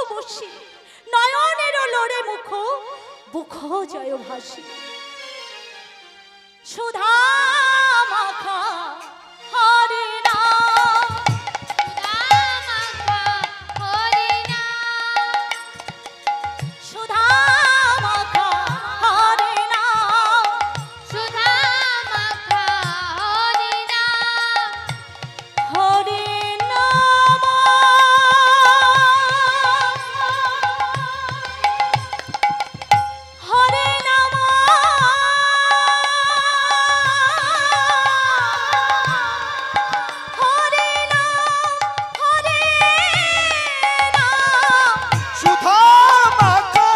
বসি নয়নের লোরে মুখ বুখ জয় ভাসি সুধা মাখা হরে নাম সুধা মাখা হরে নাম সুধা মাখা হরি নাম হরে নাম হরে নাম হরে নাম হরে নাম সুধা মাখা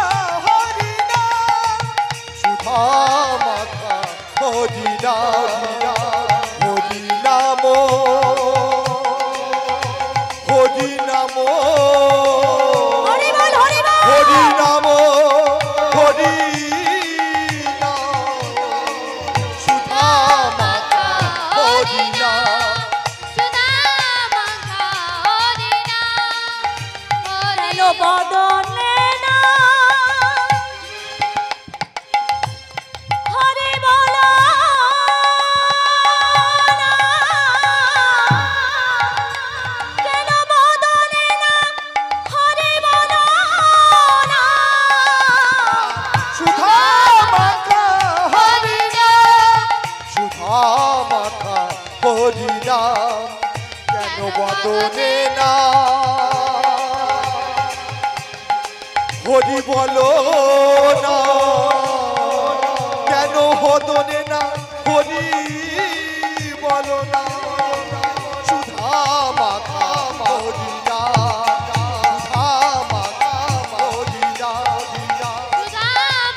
হরি নাম সুধা মাখা হরি নাম হরি নাম হরি নাম হরি বল হরি বল হরি নাম হরি নাম সুধা মাখা হরি নাম সুধা মাখা হরি নাম হরি কেন বদনে না হরে বলো না কেন বদনে না হরে বলো না সুধা মাখা হরি নাম সুধা মাখা হরি নাম কেন বদনে না হরি বলো না কেন হদনে না হরি বলো না সুধা মাখা হরি নাম সুধা মাখা হরি নাম সুধা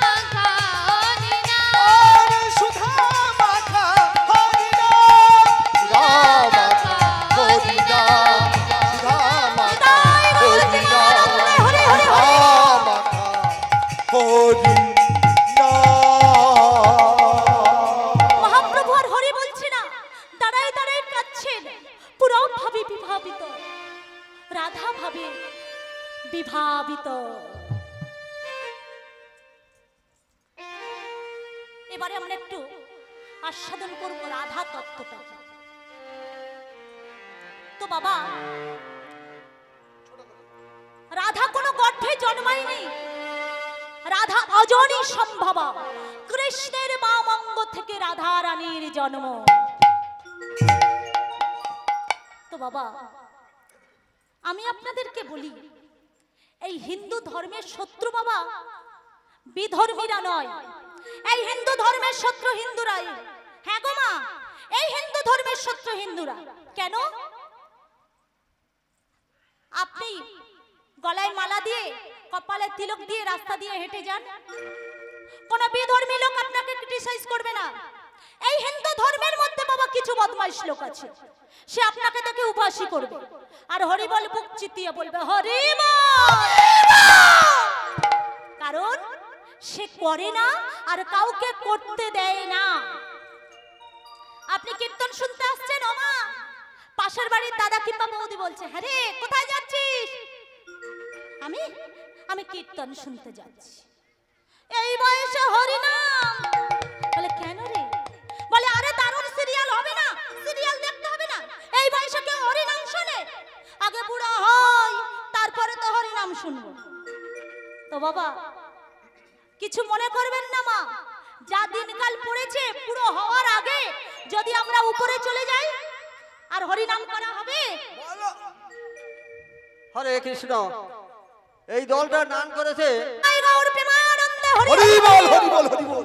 মাখা হরি নাম আর সুধা মাখা হরি নাম সুধা মাখা হরি নাম সুধা মাখা হরি নাম হরে হরে সুধা মাখা হরি নাম মহাপ্রভু আর হরি বলছে না দাঁড়ায় দাঁড়ায় কাঁদছেন পুরো ভাবে বিভাবিত রাধা ভাবে বিভাবিত এবারে আমরা একটু আস্বাদন করব রাধা তত্ত্বটা তো বাবা রাধা কোনো গর্ভে জন্মায়নি রাধা অজনী সম্ভবা কৃষ্ণের বাম অঙ্গ থেকে রাধা রানীর জন্ম তো বাবা আমি আপনাদেরকে বলি এই হিন্দু ধর্মের শত্রু বাবা বিধর্মীরা নয় এই হিন্দু ধর্মের শত্রু হিন্দুরাই হ্যাঁ গো মা এই হিন্দু ধর্মের শত্রু হিন্দুরা কেন আপনি গলায় মালা দিয়ে কপালে তিলক দিয়ে রাস্তা দিয়ে হেঁটে যান কোন বিধর্মী লোক আপনাকে ক্রিটিসাইজ করবে না এই হিন্দু ধর্মের মধ্যে বাবা কিছু বদমাইশ লোক আছে সে আপনাকে দেখে উপাসী করবে আর হরি বল বুক চিতিয়ে বলবে হরি বল কারণ সে করে না আর কাউকে করতে দেয় না আপনি কীর্তন শুনতে আসছেন ও মা পাশের বাড়ির দাদা কিংবা বৌদি বলছে হ্যাঁ রে কোথায় যাচ্ছিস আমি আমি কীর্তন শুনতে যাচ্ছি এই বয়সে হরি নাম বলে কেন রে বলে আরে দারুণ সিরিয়াল হবে না সিরিয়াল দেখতে হবে না এই বয়সে কেউ হরি নাম শোনে আগে বুড়া হয় তারপরে তো হরি নাম শুনবো তো বাবা কিছু মনে করবেন না মা যা দিনকাল পড়েছে পুরো হওয়ার আগে যদি আমরা উপরে চলে যাই আর হরি নাম করা হবে হরে কৃষ্ণ এই দলটার নাম করেছে এই গৌর প্রেমানন্দে হরি হরি বল হরি বল হরি বল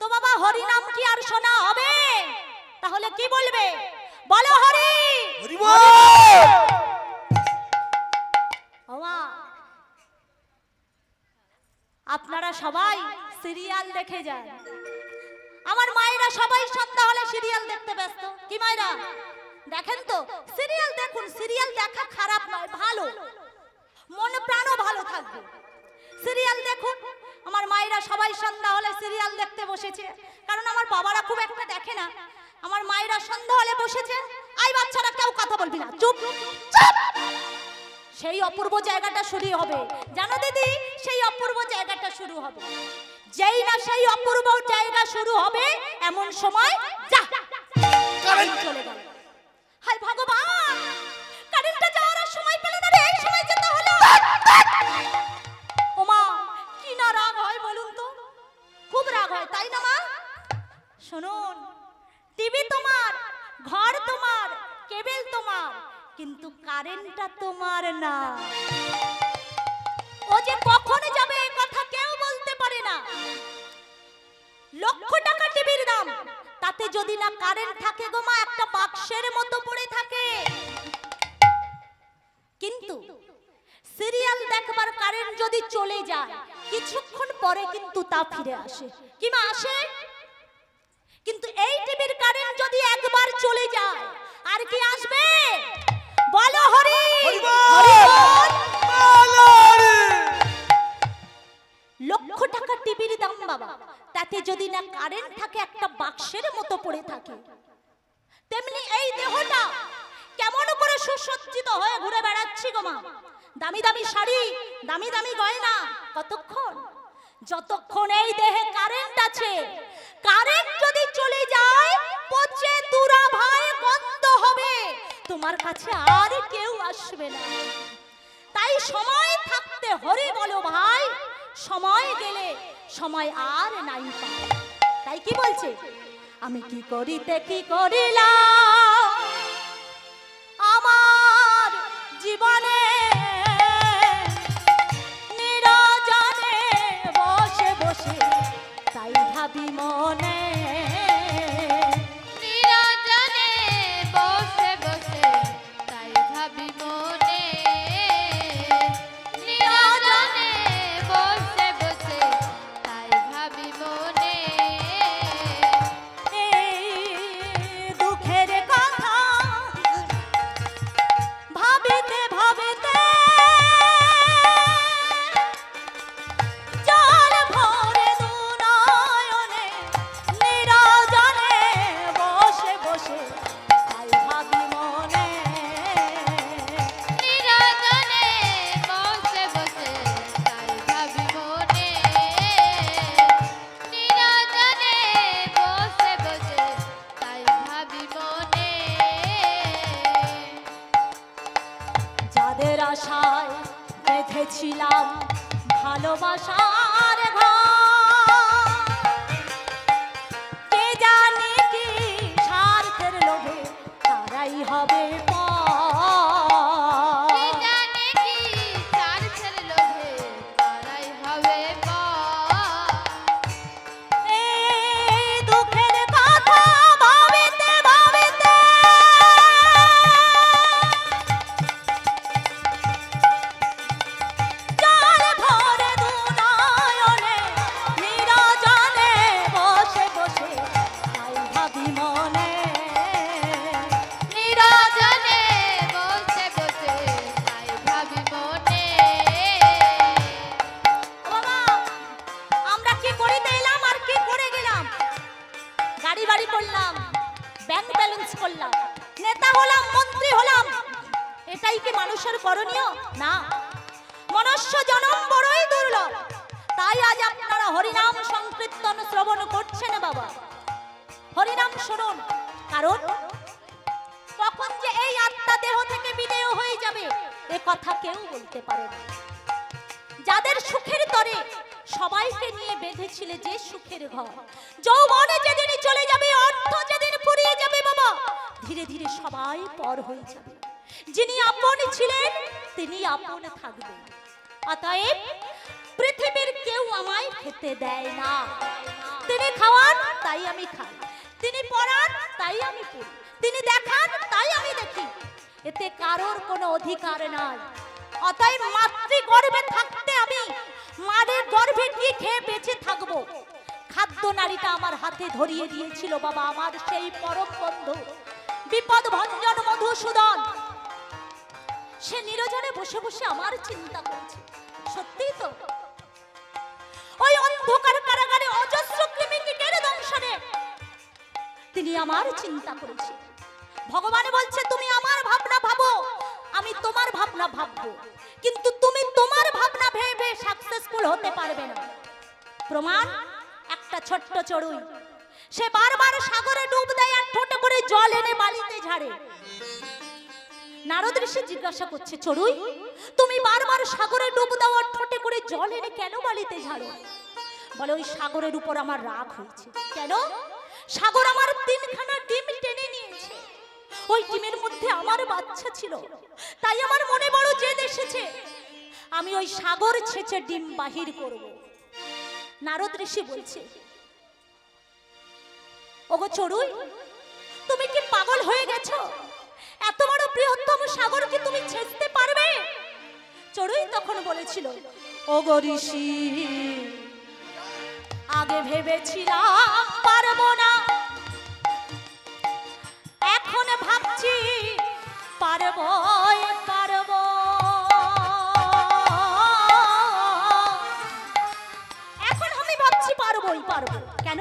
তো বাবা হরি নাম কি আর শোনা হবে তাহলে কি বলবে বলো হরি হরি বল বাবা আপনারা সবাই সিরিয়াল দেখে যান আমার মায়েরা সবাই সন্ধ্যা হলে সিরিয়াল দেখতে ব্যস্ত কি মায়েরা দেখেন তো সিরিয়াল দেখুন সিরিয়াল দেখা খারাপ নয় ভালো মন প্রাণও ভালো থাকবে সিরিয়াল দেখুন আমার মায়েরা সবাই সন্ধ্যা হলে সিরিয়াল দেখতে বসেছে কারণ আমার বাবারা খুব একটা দেখে না আমার মায়েরা সন্ধ্যা হলে বসেছে আই বাচ্চারা কেউ কথা বলবি না চুপ চুপ সেই অপূর্ব জায়গাটা শুরু হবে। জানো দিদি, সেই অপূর্ব জায়গাটা শুরু হবে। যেই না সেই অপূর্ব জায়গা শুরু হবে, এমন সময় যা কারেন্ট চলে গেল। হায় ভগবান, কারেন্টটা যাওয়ার আর সময় পেল না রে, সময় যেতে হলো। ওমা, কি না রাগ হয় বলুন তো, খুব রাগ হয় তাই না মা? শুনুন, টিভি তোমার, ঘর তোমার, কেবল তোমার, কিন্তু কারেন্টটা তোমার না। ও যে কখন যাবে এই কথা কেউ বলতে পারে না। লক্ষ টাকা টিভির দাম, তাতে যদি না কারেন্ট থাকে গো মা, একটা বাক্সের মতো পড়ে থাকে। কিন্তু সিরিয়াল দেখবার কারেন্ট যদি চলে যায়, কিছুক্ষণ পরে কিন্তু তা ফিরে আসে। কি মা, আসে? কিন্তু এই টিভির কারেন্ট যদি একবার চলে যায়, আর কি আসবে? বলো হরি হরি বল। লক্ষ টাকা টিভির দাম বাবা, তাতে যদি না কারেন্ট থাকে, একটা বাক্সের মতো পড়ে থাকে। তেমনি এই দেহটা কেমন করে সুসজ্জিত হয়ে ঘুরে বেড়াচ্ছি গো মা। দামি দামি শাড়ি, দামি দামি গয়না, কতক্ষণ? যতক্ষণ এই দেহে কারেন্ট আছে। কারেন্ট যদি চলে যায়, পচে তুরা ভাই গন্ধ হবে, তোমার কাছে আর কেউ আসবে না। তাই সময় থাকতে হরি বলো ভাই, সময় গেলে সময় আর নাই পায়। তাই কি বলছে? আমি কি করিতে কি করিলাম আমার জীবনে, নিরজনে বসে বসে তাই ভাবি মনে। নিরজনে বসে বসে তাই ভাবি মনে। নিরজনে বসে বসে তাই ভাবি মনে। এই দুঃখের কথা ভাবিতে ভাবিতে জল ভরে দু নয়নে, নিরজনে বসে বসে তাই ভাবি মনে। নিরজনে বসে বসে তাই ভাবি মনে। নিরজনে বসে বসে তাই ভাবি মনে। যাদের আশায় বেঁধেছিলাম ভালোবাসার ঘর, কে জানে কি স্বার্থের লোভে তারাই হবে পর। কি জানে কি স্বার্থের লোভে তারাই হবে পর। এই দুঃখের কথা ভাবিতে ভাবিতে জল ভরে দু নয়নে, নিরজনে বসে বসে তাই ভাবি মনে। নিরজনে বসে বসে তাই ভাবি মনে। বাবা, আমরা কি করিতে এলাম আর কি করে গেলাম? গাড়ি বাড়ি করলাম, ব্যাংক ব্যালেন্স করলাম, নেতা হলাম, মন্ত্রী হলাম, এটাই কি মানুষের করণীয়? না, মনুষ্য জনম বড়ই দুর্লভ। তাই আজ আপনারা হরিনাম সংকীর্তন শ্রবণ করছেন বাবা। হরিনাম শুনুন, কারণ কখন যে এই আত্মা দেহ থেকে বিদেয় হয়ে যাবে, এ কথা কেউ বলতে পারে না। যাদের সুখের তরে সবাইকে নিয়ে বেঁধেছিলে যে সুখের ঘর, যৌবনে যেদিন চলে যাবে, অর্থ যেদিন ফুরিয়ে যাবে বাবা, ধীরে ধীরে সবাই পর হয়ে যাবে। যিনি আপন ছিলেন তিনি আপন থাকবেন। অতএব পৃথিবীর কেউ আমায় খেতে দেয় না। তিনি খাওয়ান তাই আমি খাই, তিনি পড়ান তাই আমি পড়ি, তিনি দেখান তাই আমি দেখি, এতে কারোর কোনো অধিকার নাই। অতএব মাতৃগর্ভে থাকতে আমি মায়ের গর্ভে গিয়ে খেয়ে বেঁচে থাকবো। খাদ্য নারীটা আমার হাতে ধরিয়ে দিয়েছিল বাবা, আমার সেই পরম বন্ধু বিপদ ভঞ্জন মধুসূদন। সে নিরজনে বসে বসে আমার চিন্তা করছে। সত্যি তো, ওই অন্ধকার কারাগারে অজস্র কৃমিকীটের দংশনে তিনি আমার চিন্তা করেছে। ভগবান বলছে তুমি আমার ভাবনা ভাবো, আমি তোমার ভাবনা ভাববো, কিন্তু তুমি তোমার ভাবনা ভেবে সাকসেসফুল হতে পারবে না। প্রমাণ একটা ছোট্ট চড়ুই, সে বারবার সাগরে ডুব দেয় আর ঠোঁটে করে জল এনে বালিতে ঝাড়ে। নারদ ঋষি জিজ্ঞাসা করছে, চড়ুই তুমি বারবার সাগরে ডুব দাও আর ঠোঁটে করে জল এনে কেন বালিতে ঝাড়ো? বলে ওই সাগরের উপর আমার রাগ হয়েছে। কেন? সাগর আমার 3খানা ডিম টেনে নিয়েছে, ওই ডিমের মধ্যে আমার বাচ্চা ছিল, তাই আমার মনে বড় জেদ এসেছে, আমি ওই সাগর ছেঁচে ডিম বাহির করব। নারদ ঋষি বলছে, ওগো চড়ুই তুমি কি পাগল হয়ে গেছো? এত বড় বৃহত্তম সাগরকে তুমি ছেঁচতে পারবে? চড়ুই তখন বলেছিল, ওগো ঋষি আগে ভেবেছিলাম পারবো না, এখন ভাবছি পারবো পারবো। এখন আমি ভাবছি পারবোই পারবো। কেন?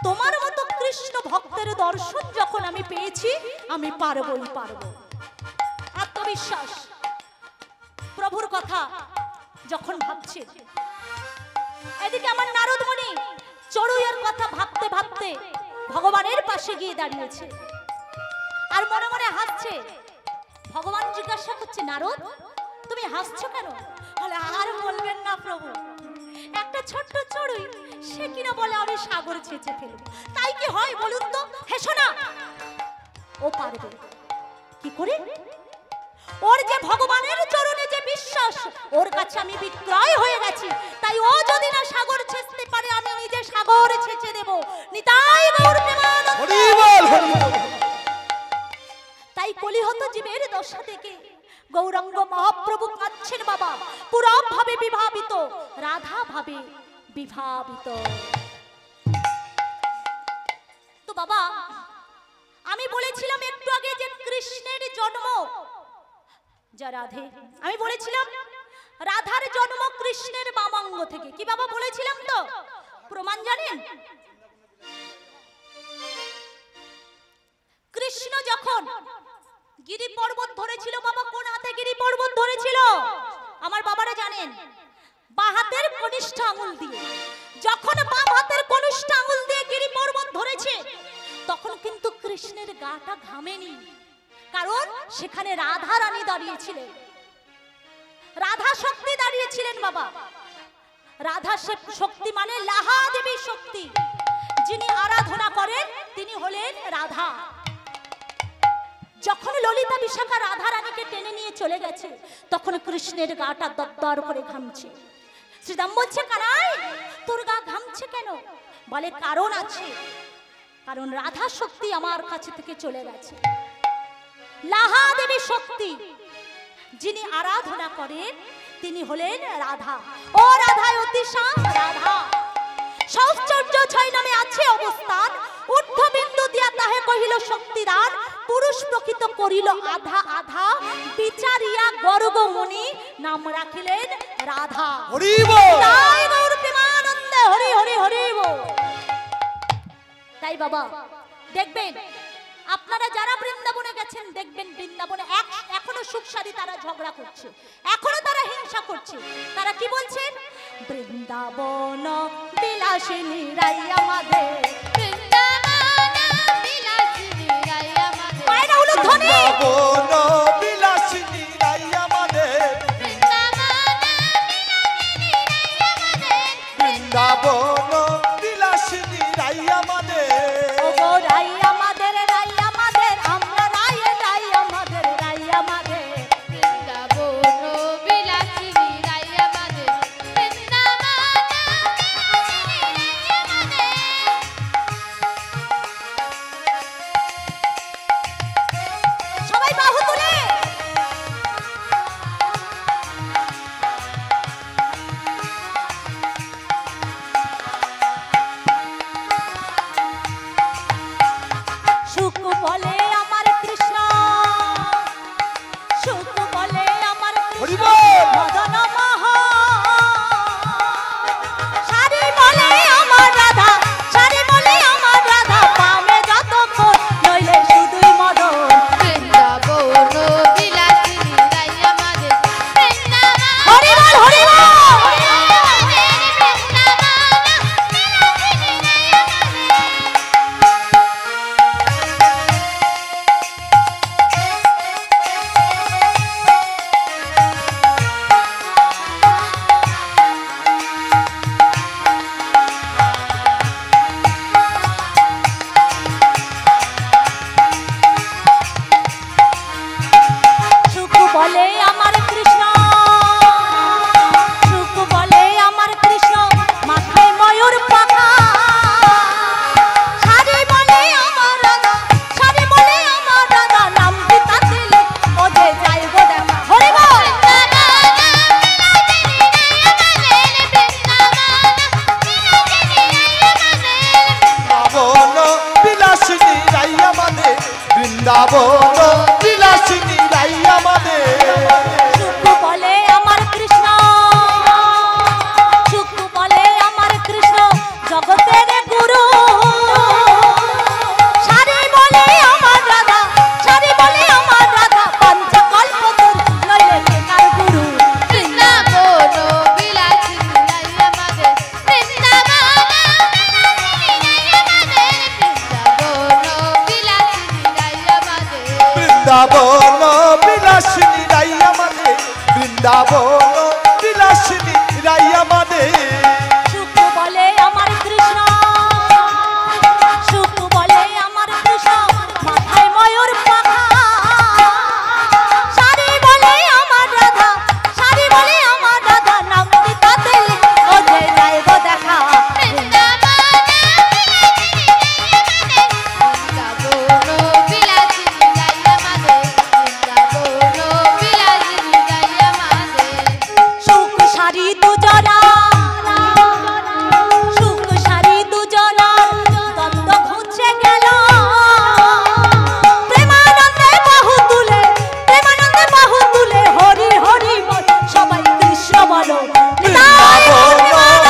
তোমার মতো কৃষ্ণ ভক্তের দর্শন যখন আমি পেয়েছি, আমি পারবোই পারবো। আত্মবিশ্বাস। প্রভুর কথা যখন ভাবছে, এদিকে আমার নারদ মুনি চড়ুইয়ের কথা ভাবতে ভাবতে ভগবানের পাশে গিয়ে দাঁড়িয়েছে আর মনে মনে হাসছে। ভগবান জিজ্ঞাসা করছে, নারদ তুমি হাসছো কেন? বলে, আর বলবেন না প্রভু, একটা ছোট্ট চড়ুই সে কিনা বলে আমি সাগর ছেঁচে ফেলব, তাই কি হয় বলুন তো? হেসো না, ও পারবে। কি করে? ওর যে ভগবানের চরণে যে বিশ্বাস, ওর কাছে আমি বিক্রয় হয়ে গেছি, তাই ও যদি না সাগর ছেঁচতে পারে, আমি নিজে সাগর ছেঁচে দেব। নিতাই গৌর প্রেমানন্দ। হরি বল হরি বল। তাই কলিহত জীবের দশা থেকে গৌরাঙ্গ মহাপ্রভু কাঁদছেন বাবা, পুরম ভাবে বিভাবিত, রাধা ভাবে বিভাবিত। তো বাবা আমি বলেছিলাম একটু আগে যে কৃষ্ণের জন্ম যা রাধে, আমি বলেছিলাম রাধার জন্ম কৃষ্ণের বামাঙ্গ থেকে। কি বাবা বলেছিলাম তো? প্রমাণ জানেন? কৃষ্ণ যখন গিরি পর্বত ধরেছিল বাবা, কোন হাতে গিরি পর্বত ধরেছিল? আমার বাবারা জানেন, বাঁ হাতের কনিষ্ঠ আঙুল দিয়ে। যখন বাম হাতের কনিষ্ঠ আঙুল দিয়ে গিরি পর্বত ধরেছে, তখন কিন্তু কৃষ্ণের গাটা ঘামেনি, কারণ সেখানে রাধা রানী দাঁড়িয়েছিলেন, রাধা শক্তি দাঁড়িয়েছিলেন বাবা। রাধা শক্তি মানে লাহা দেবী শক্তি, যিনি আরাধনা করেন তিনি হলেন রাধা। যখন ললিতা বিশাখা রাধা রানীকে টেনে নিয়ে চলে গেছে, তখন কৃষ্ণের গাটা দরদর করে ঘামছে। শ্রীদাম বলছে, কানাই তোর গা ঘামছে কেন? বলে, কারণ আছে, কারণ রাধা শক্তি আমার কাছে থেকে চলে গেছে। লাহা দেবী শক্তি যিনি আরাধনা করেন তিনি হলেন রাধা। ও রাধায় অতিশা রাধা, সৌশ্চর্য 6 নামে আছে অবস্থান, ঊর্ধ্ব বিন্দু দিয়া তাহে কহিল শক্তিদান, পুরুষ প্রকৃত করিল আধা আধা, বিচারিয়া গর্গ মুনি নাম রাখিলেন রাধা। হরি বল। তাই গৌর প্রেমানন্দে হরি হরি হরি বল। তাই বাবা দেখবেন, আপনারা যারা বৃন্দাবনে গেছেন দেখবেন বৃন্দাবনে এখনো সুখসারি তারা ঝগড়া করছে, এখনো তারা হিংসা করছে। তারা কি বলছেন? বৃন্দাবন বিলাসিনী রাই আমাদের, বৃন্দাবন বিলাসিনী রাই আমাদের, পায়রা উলুধ্বনি। বৃন্দাবন বিলাসিনী রাই আমাদের, বৃন্দাবন বিলাসিনী রাই আমাদের, বৃন্দাবন বিলাসিনী রাই আমাদের। ওগো রাই আমাদের, রাই আমাদের, আমরা রাই, রাই আমাদের, রাই আমাদের। বৃন্দাবন বিলাসিনী রাই আমাদের, বৃন্দাবন বিলাসিনী রাই আমাদের। সবাই বাহু তুলে বৃন্দাবন বিলাসিনী রাই আমাদের সুখ বলে আমার কৃষ্ণ, সুখ বলে আমার কৃষ্ণ, মাথায় ময়ূর পাখা। শাড়ি বলে আমার রাধা, শাড়ি বলে আমার রাধা, নামটি তাতে ও যে যাইব দেখা। সুখ শাড়ি দুজনা, সুখ শাড়ি দুজনা, দ্বন্দ্ব ঘুচে গেল। প্রেমানন্দে বাহু তুলে, প্রেমানন্দে বাহু তুলে, হরি হরি বল, সবাই কৃষ্ণ বলো। বৃন্দাবন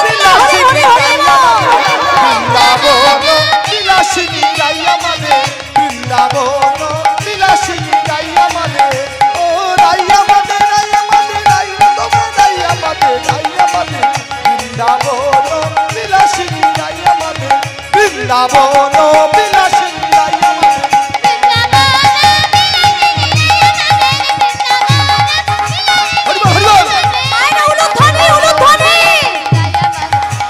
বিলাসিনী রাই আমাদের বৃন্দাবন বিলাসিনী রাই আমাদের বৃন্দাবন বিলাসিনী রাই আমাদের ও রাই আমাদের রাই আমাদের রাই তোমার রাই আমাদের রাই আমাদের বৃন্দাবন বিলাসিনী রাই আমাদের বৃন্দাবন বিলাসিনী রাই আমাদের হরি বল, হরি বল। মায়েরা উলুধ্বনি, উলুধ্বনি।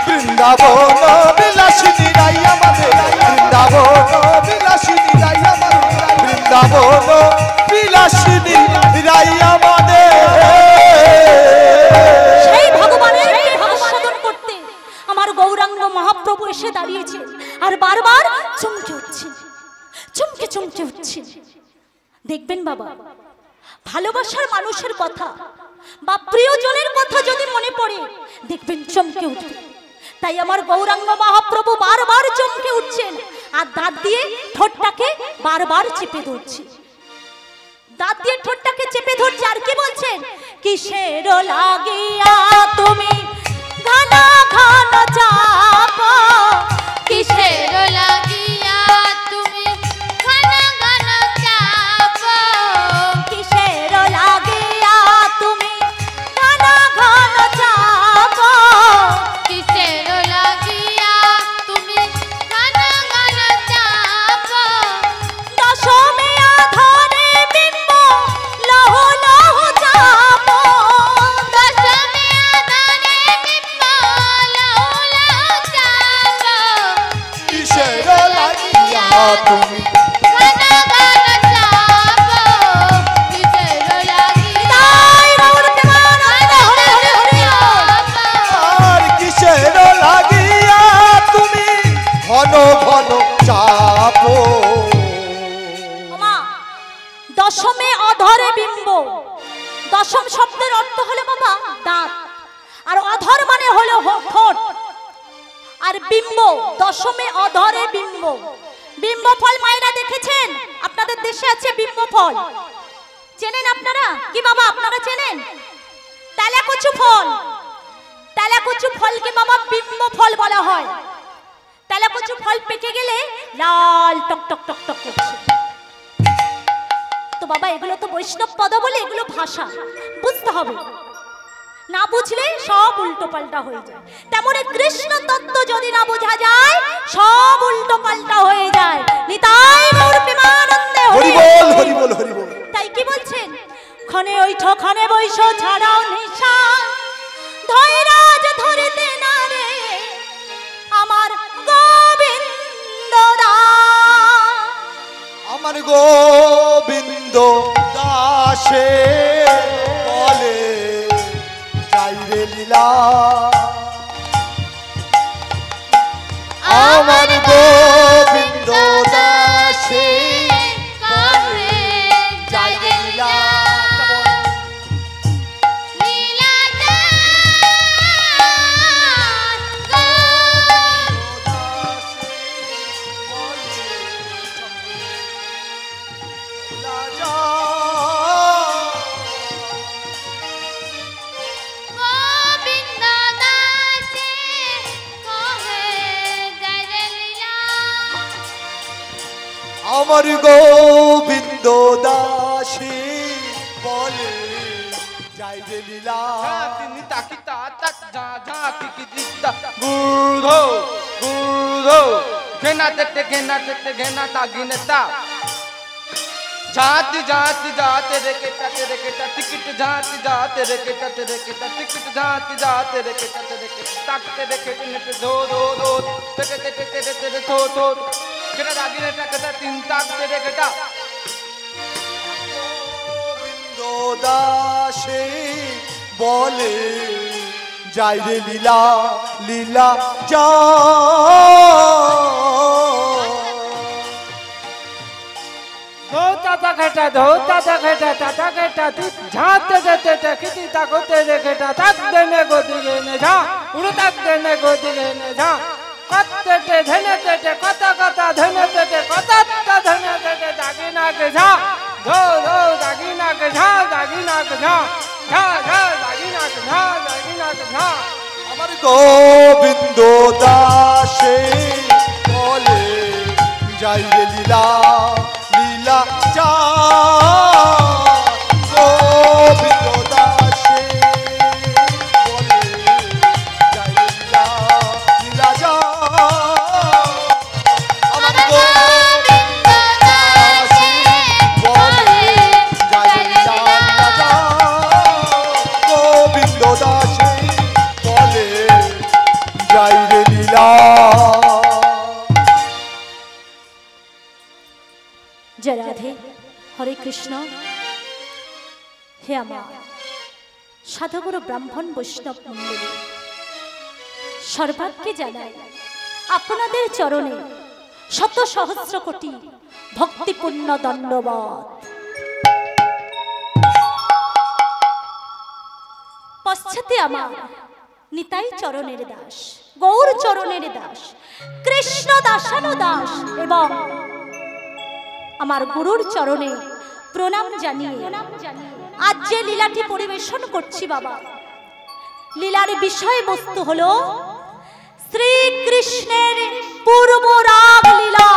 বৃন্দাবন বিলাসিনী রাই আমাদের বৃন্দাবন বিলাসিনী রাই আমাদের বৃন্দাবন বিলাসিনী রাই আমাদের সেই ভগবানের বিবাহ সাধন করতে আমার গৌরাঙ্গ মহাপ্রভু এসে দাঁড়িয়েছে আর বারবার চমকে উঠছে, চমকে চমকে উঠছে। দেখবেন বাবা, ভালোবাসার মানুষের কথা বা প্রিয়জনের কথা যদি মনে পড়ে দেখবেন চমকে উঠবে। তাই আমার গৌরাঙ্গ মহাপ্রভু বারবার চমকে উঠছেন আর দাঁত দিয়ে ঠোঁটটাকে বারবার চেপে ধরছে, দাঁত দিয়ে ঠোঁটটাকে চেপে ধরছে। আর কি বলছেন? কিসের লাগিয়া তুমি ঘন ঘন চাপ, কিসের লাগিয়া তুমি ঘন ঘন চাপ, কিসের লাগিয়া তুমি ঘন ঘন চাপ, কিসের লাগিয়া তুমি ঘন ঘন চাপ, দশমে আধারে বিম্ব লহু লহু চাপ, দশমে আধারে বিম্ব লহু লহু চাপ, কিসের লাগিয়া তুমি ঘন ঘন চাপ, কিসের লাগিয়া তাই গৌর প্রেমানন্দ হরে হরে হরে। আর কিসের লাগিয়া তুমি ঘন ঘন চাপো ওমা, দশমে অধরে বিম্ব, দশম শব্দের অর্থ হলো বাবা দাঁত, আর অধর মানে হলো ঠোঁট, আর বিম্ব দশমে অধরে বিম্ব। বিম্ব ফল মায়েরা দেখেছেন? আপনাদের দেশে আছে বিম্ব ফল, চেনেন আপনারা কি বাবা? আপনারা চেনেন? তেলাকুচু ফল, তেলাকুচু ফলকে বাবা বিম্ব ফল বলা হয়। তেলাকুচু ফল পেকে গেলে লাল টক টক টক টক করছে। তো বাবা এগুলো তো বৈষ্ণব পদ বলে, এগুলো ভাষা বুঝতে হবে, না বুঝলে সব উল্টো পাল্টা হয়ে যায়। তেমনি কৃষ্ণ তত্ত্ব যদি না বোঝা যায় সব উল্টো পাল্টা হয়ে যায়। নিতাই গৌর প্রেমানন্দে হরি হরি বল, হরি বল, হরি বল। তাই কি বলছেন? ক্ষণে ওইঠ ক্ষণে বৈশ ছাড়াও নিশা, ধৈরাজ ধরিতে না রে আমার গোবিন্দ দাস। আমার গোবিন্দ দাসে বলে যাই রে লীলা, আমার গোবিন্দ দাসে করে যাই রে লীলা। আমার গোবিন্দ দাসী বলে যাই রে লীলা। ঘেনা দেখতে ঘেনা দেখতে ঘেনা তা ঘিনে তা जाते जाते जाते रे केटा तेरे केटा टिकट जाते जाते रे केटा तेरे केटा टिकट जाते जाते रे केटा तेरे केटा ताकते रे केटा नेट दो दो दो तेरे तेरे तेरे तेरे थो थो केटा दागी ने केटा तीन ताकते रे केटा গোবিন্দ দাসে বলে যাই রে লীলা লীলা যা धोता घटा ताता घटा तू झाते देते ते किती ताकोते रे घटा ताक देने को दिगे ने झा उड़ ताक देने को दिगे ने झा कत्ते ते धने ते कता कता धने ते कता कता धने ते दागिना के झा धो धो दागिना के झा दागिना के झा झा झा दागिना के झा दागिना के झा আমার গোবিন্দ দাসে বলে যাই রে লীলা লীলা যা গোবিন্দ দাসে বলে যাই রে লীলা লীলা যা আমার গোবিন্দ দাসে বলে যাই রে লীলা লীলা যা গোবিন্দ দাসে বলে যাই রে লীলা जय राधे हरे कृष्ण हे আমার সাধুগুরু ব্রাহ্মণ বৈষ্ণব মণ্ডলী সর্বাগ্যে জানাই আপনাদের চরণে শত সহস্র কোটি ভক্তিপূর্ণ দণ্ডবত। পশ্চাতে আমার নিতাই চরণের দাস, গৌর চরণের দাস, কৃষ্ণ দাসানো দাস এবং আমার গুরুর চরণে প্রণাম জানিয়ে আজ যে লীলাটি পরিবেশন করছি বাবা, লীলার বিষয়বস্তু হলো শ্রীকৃষ্ণের পূর্ব রাগ লীলা।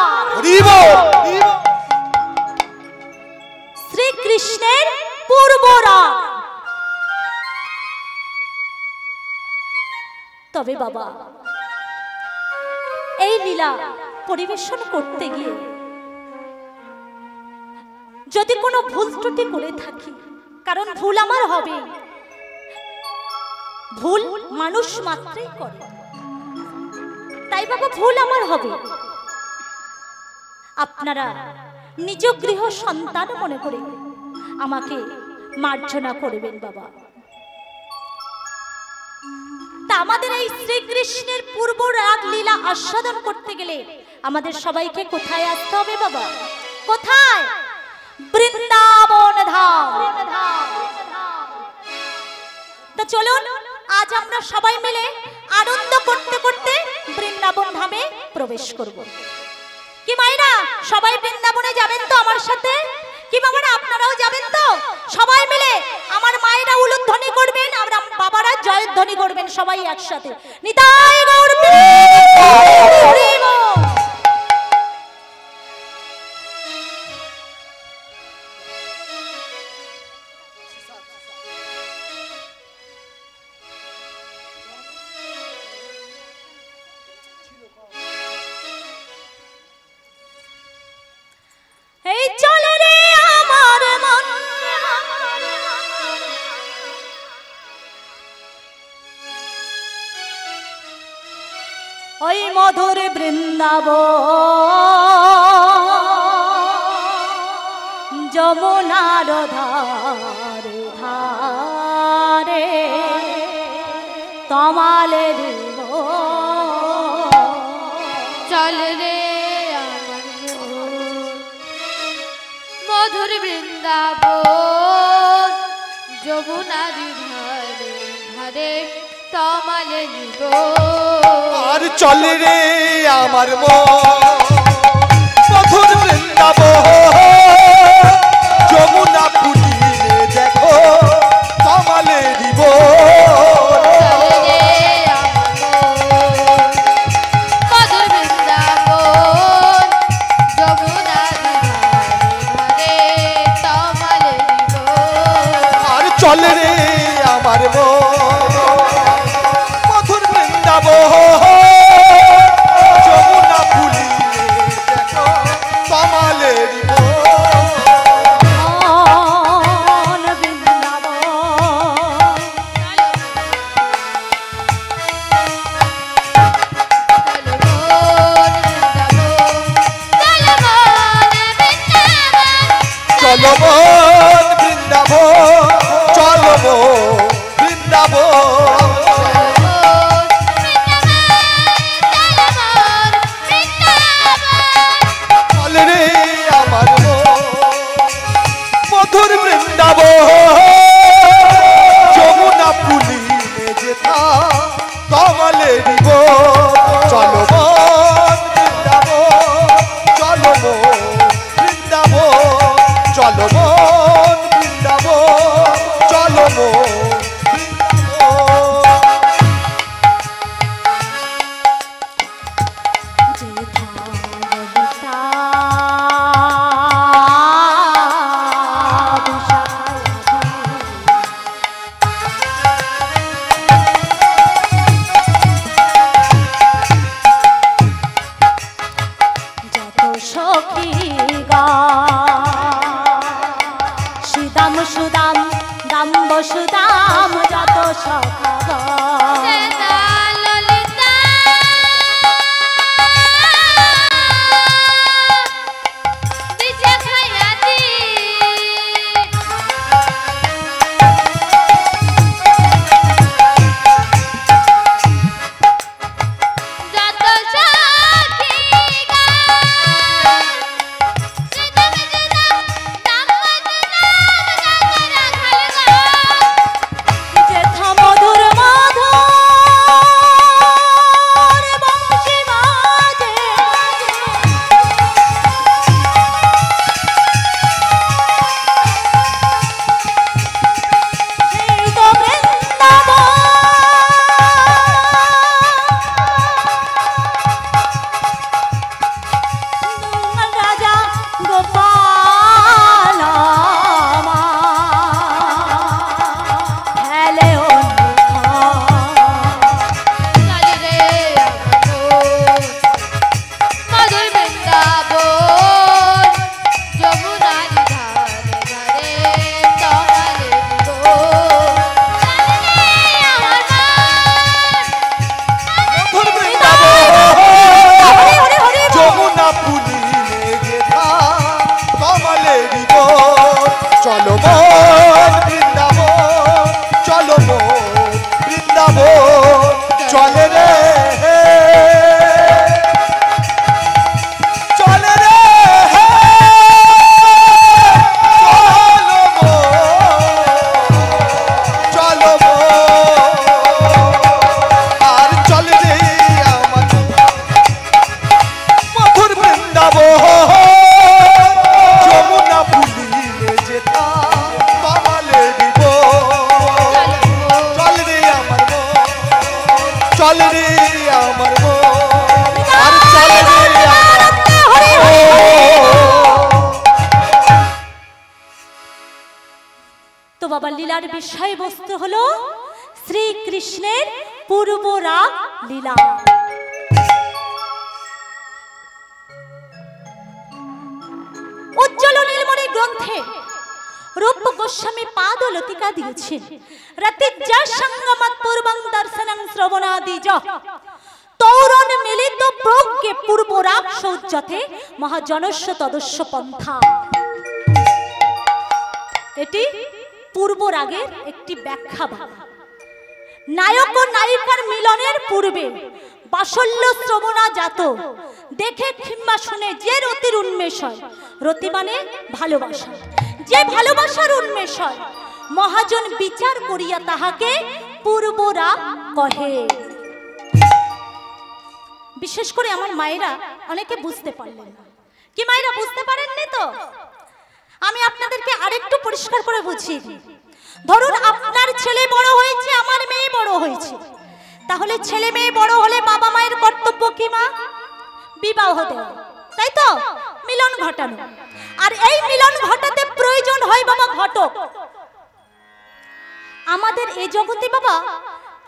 শ্রীকৃষ্ণের পূর্ব রাগ। তবে বাবা এই লীলা পরিবেশন করতে গিয়ে যদি কোনো ভুল ত্রুটি করে থাকি, কারণ ভুল আমার হবে, ভুল মানুষ মাত্রই করে, তাই বাবা ভুল আমার হবে, আপনারা নিজ গৃহ সন্তান মনে করে আমাকে মার্জনা করবেন বাবা। তা আমাদের এই শ্রীকৃষ্ণের পূর্ব রাগ লীলা আস্বাদন করতে গেলে আমাদের সবাইকে কোথায় আসতে হবে বাবা? কোথায়? বৃন্দাবন ধাম। তো চলুন আজ আমরা সবাই মিলে আনন্দ করতে করতে বৃন্দাবন ধামে প্রবেশ করব। কি মায়েরা সবাই বৃন্দাবনে যাবেন তো আমার সাথে? কি বাবারা আপনারাও যাবেন তো? সবাই মিলে আমার মায়েরা উলুধ্বনি করবেন, আমরা বাবারা জয়ধ্বনি করবেন সবাই একসাথে। নিতাই গৌর হরি বল। এই চলে রে আমার মন, ওই মধুর বৃন্দাবন যমুনার ধারে ধারে তমালের চল রে আমার মন, মধুর বৃন্দাবন যমুনার ধারে ধারে তমালে নিব। আর চলে রে আমার মন মধুর বৃন্দাবন যমুনা ফুটিয়ে দেখো কমালে দিব। চল রে আমার মন, মধুর বৃন্দাবন যমুনার ধারে ধারে তমালে নিব। আর চলে রে আমার মন মধুর বৃন্দাবন যমুনা ফুটিয়ে দেখো কমালে দিব। মো সুদাম যত সখাগণ ললিতা দিশা খায়াতি যত সখী মধুর মধুর বংশী বাজে সেই তো বৃন্দাবন রাজা গোপাল হেলে চলি রে মধুর বৃন্দাবন যমুনার ধারে ধারে তোমারে দিব মধুর বৃন্দাবন যমুনা পুলিনে যেথা কমলে দিব চলো মন বৃন্দাবন চলো মন বৃন্দাবন চলে রে চলে রে চলো মন আর চলে রে আমার মধুর বৃন্দাবন যমুনা পুলিনে যেথা কমলে দিব চল রে আমার মন চল রে আমার মন আর চল রে তো বাবা লীলার বিষয়বস্তু হলো শ্রীকৃষ্ণের পূর্ব রাগ লীলা। উজ্জ্বল নীলমণি গ্রন্থে রূপ গোস্বামী পাদ লতিকা দিয়েছেন রতিজ্জা সঙ্গমত পূর্বং দর্শনং শ্রবণাদি য তৌরণ মিলিত প্রজ্ঞে পূর্ব রাগ সৌজ্যতে মহাজনস্য তদস্য পন্থা। এটি পূর্ব রাগের একটি ব্যাখ্যা ভাবা। নায়ক ও নায়িকার মিলনের পূর্বে বাসল্য শ্রবণা জাত দেখে কিংবা শুনে যে রতির উন্মেষ হয়, রতি মানে ভালোবাসা, যে ভালোবাসার উন্মেষ হয় মহাজন বিচার করিয়া তাহাকে পূর্ব রাগ কহে। বিশেষ করে আমার মায়েরা অনেকে বুঝতে পারলেন না। কি মায়েরা বুঝতে পারেননি তো? আমি আপনাদেরকে আরেকটু পরিষ্কার করে বুঝিয়ে দিই। ধরুন আপনার ছেলে বড় হয়েছে, আমার মেয়ে বড় হয়েছে, তাহলে ছেলে মেয়ে বড় হলে বাবা মায়ের কর্তব্য কি মা? বিবাহ দেওয়া, তাই তো? মিলন ঘটানো। আর এই মিলন ঘটাতে প্রয়োজন হয় বাবা ঘটক। আমাদের এই জগতে বাবা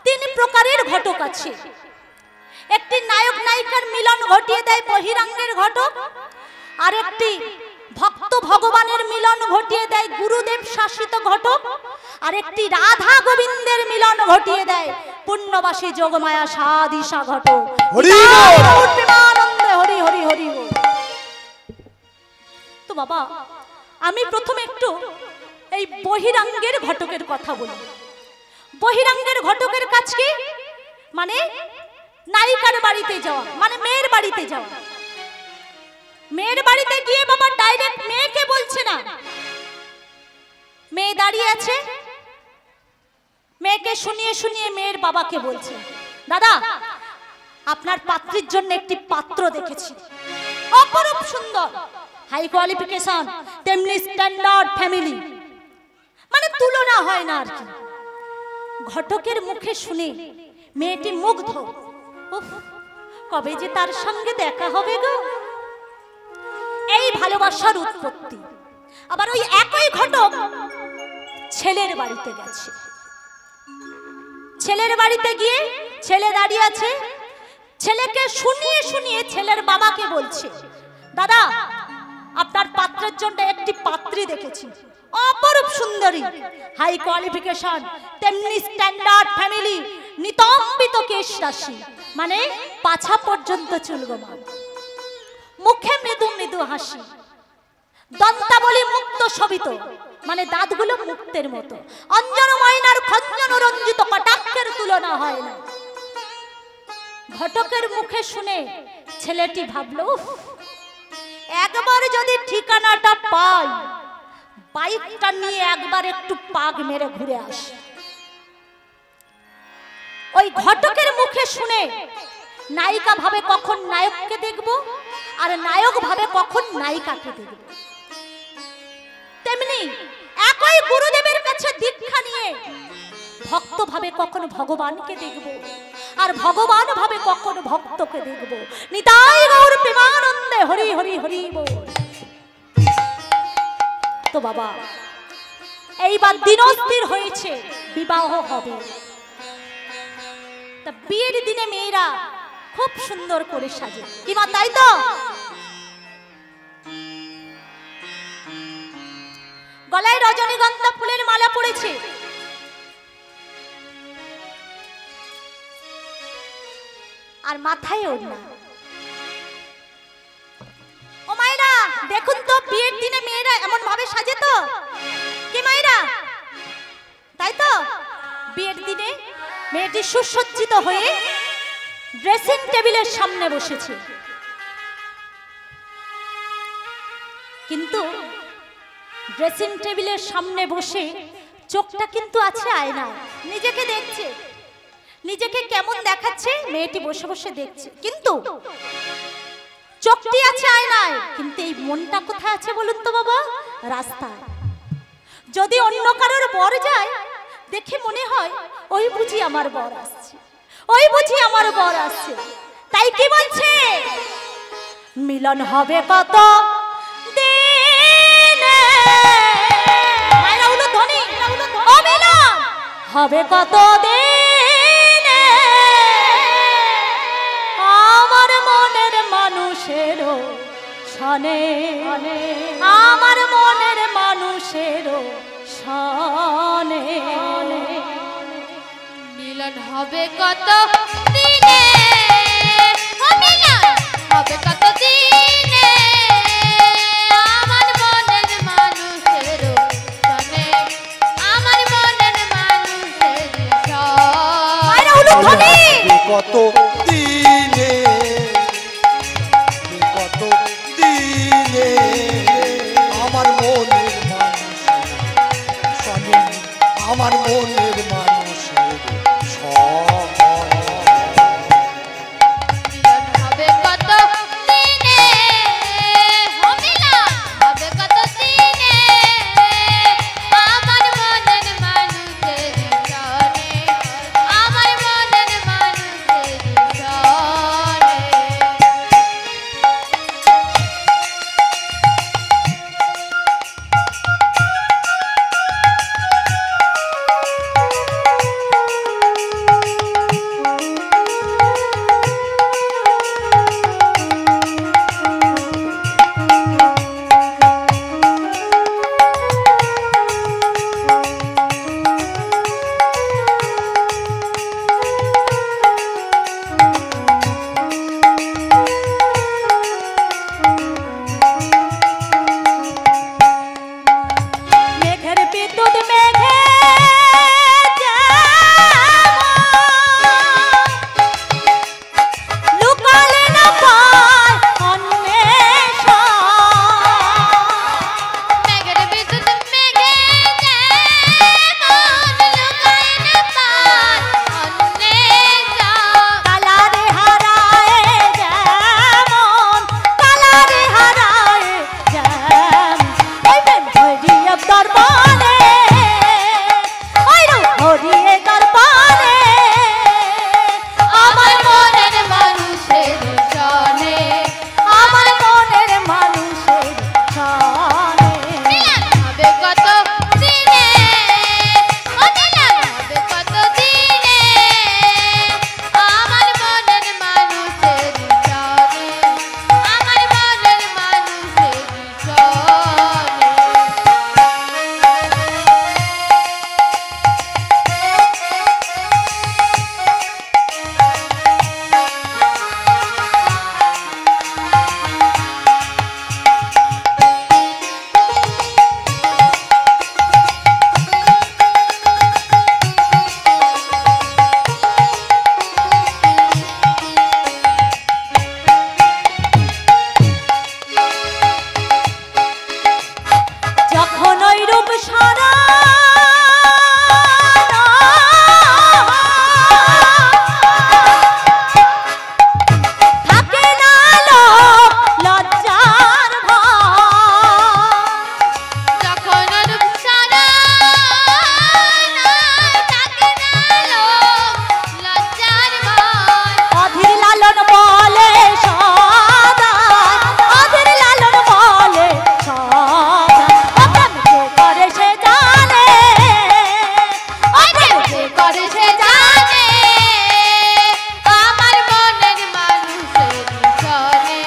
3 প্রকারের ঘটক আছে। একটি নায়ক নায়িকার মিলন ঘটিয়ে দেয় বহিরাঙ্গের ঘটক, আর একটি ভক্ত ভগবানের মিলন ঘটিয়ে দেয় গুরুদেব শাসিত ঘটক, আর একটি রাধা গোবিন্দের মিলন ঘটিয়ে দেয় পুণ্যবাসী যোগমায়া সাদিশা ঘটক। হরি বল। প্রেমানন্দে হরি হরি হরি বল। তো বাবা আমি প্রথমে একটু এই বহিরাঙ্গের ঘটকের কথা বলি। বহিরাঙ্গের ঘটকের কাজ কি? মানে নায়িকার বাড়িতে যাওয়া, মানে মেয়ের বাড়িতে যাওয়া। মেয়ের বাড়িতে গিয়ে বাবা ডাইরেক্ট মেয়েকে বলছে না, মেয়ে দাঁড়িয়ে আছে, মেয়েকে শুনিয়ে শুনিয়ে মেয়ের বাবাকে বলছে, দাদা আপনার পাত্রীর জন্য একটি পাত্র দেখেছি, অপরূপ সুন্দর, হাই কোয়ালিফিকেশন, তেমনি স্ট্যান্ডার্ড ফ্যামিলি। মানে তুলনা হয় না আর কি। ঘটকের মুখে শুনে মেয়েটি মুগ্ধ, উফ, কবে যে তার সঙ্গে দেখা হবে গো। এই ভালোবাসার উৎপত্তি। আবার ওই একই ঘটক ছেলের বাড়িতে গেছে। ছেলের বাড়িতে গিয়ে ছেলে দাঁড়িয়ে আছে, ছেলেকে শুনিয়ে শুনিয়ে ছেলের বাবাকে বলছে, দাদা আপনার পাত্রের জন্য একটি পাত্রী দেখেছি, অপরূপ সুন্দরী, হাই কোয়ালিফিকেশন, তেমনি স্ট্যান্ডার্ড ফ্যামিলি, নিতম্বিত কেশ রাশি, মানে পাছা পর্যন্ত চুলগোমান, মুখে মৃদু মৃদু হাসি, দন্তাবলী মুক্ত শোভিত, মানে দাঁতগুলো মুক্তের মতো, অঞ্জন ময়নার খঞ্জন রঞ্জিত কটাক্ষের তুলনা হয় না। ঘটকের মুখে শুনে ছেলেটি ভাবলো, একবার যদি ঠিকানাটা পাই, বাইকটা নিয়ে একবার একটু পাক মেরে ঘুরে আসি। ওই ঘটকের মুখে শুনে নায়িকা ভাবে কখন নায়ককে দেখব, আর নায়ক ভাবে কখন নায়িকাকে দেখব। তেমনি একই গুরুদেবের কাছে দীক্ষা নিয়ে ভক্ত ভাবে কখন ভগবানকে দেখব, আর ভগবান ভাবে কখন ভক্তকে দেখব। নিতাই গৌর প্রেমানন্দে হরি হরি হরি বল। তো বাবা, এইবার দিনস্থির হয়েছে, বিবাহ হবে। তা বিয়ের দিনে মেয়েরা খুব সুন্দর করে সাজে, কি মা তাই তো? গলায় রজনীগন্ধা ফুলের মালা পড়েছে, আর মাথায় ওড়না। ও মায়েরা দেখুন তো, বিয়ের দিনে মেয়েরা এমন ভাবে সাজে তো, কি মায়েরা তাই তো? বিয়ের দিনে মেয়েটি সুসজ্জিত হয়ে ড্রেসিং টেবিলের সামনে বসেছে, কিন্তু ড্রেসিং টেবিলের সামনে বসে চোখটা কিন্তু আছে আয়নায়, নিজেকে দেখছে, নিজেকে কেমন দেখাচ্ছে মেয়েটি বসে বসে দেখছে, কিন্তু চোখটি আছে আয়নায়, কিন্তু এই মনটা কোথায় আছে বলুন তো বাবা? রাস্তায়। যদি অন্য কারোর বর যায়, দেখে মনে হয় ওই বুঝি আমার বর আসছে, ওই বুঝি আমার বর আসছে। তাই কি বলছে, মিলন হবে কত দিনে, মায়েরা হলো ধনী, ও মিলন হবে কত দিনে, আমার মনের মানুষের সনে, আমার মনের মানুষের সনে। মিলন হবে কত দিনে, ও মিলন হবে কত দিনে, আমার মনের মানুষের সনে, আমার মনের মানুষের সনে। মায়েরা হলো ধনী, কত দিনে, কত দিনে আমার মনের মানুষের সনে, আমার মনের মানুষের সনে। মিলন হবে কত দিনে, ও মিলন হবে কত দিনে, আমার মনের মানুষের সনে, আমার মনের মানুষের সনে। হরিয়ে দরবারে আমার মনের মানুষের সনে আমার মনের মানুষের সনে মিলন হবে কত দিনে ও মিলন হবে কত দিনে আমার মনের মানুষের সনে আমার মনের মানুষের সনে যখন ওই রূপ সারা থাকে না লোক লজ্জার ভয় যখন রূপ সারা থাকে না লোক লজ্জার ভয় অধীর লালন বলে সদা অধীর লালন বলে সদা অতম যে করে সে জানে অতএব যে করে সে জানে আমার মনের মানুষের সনে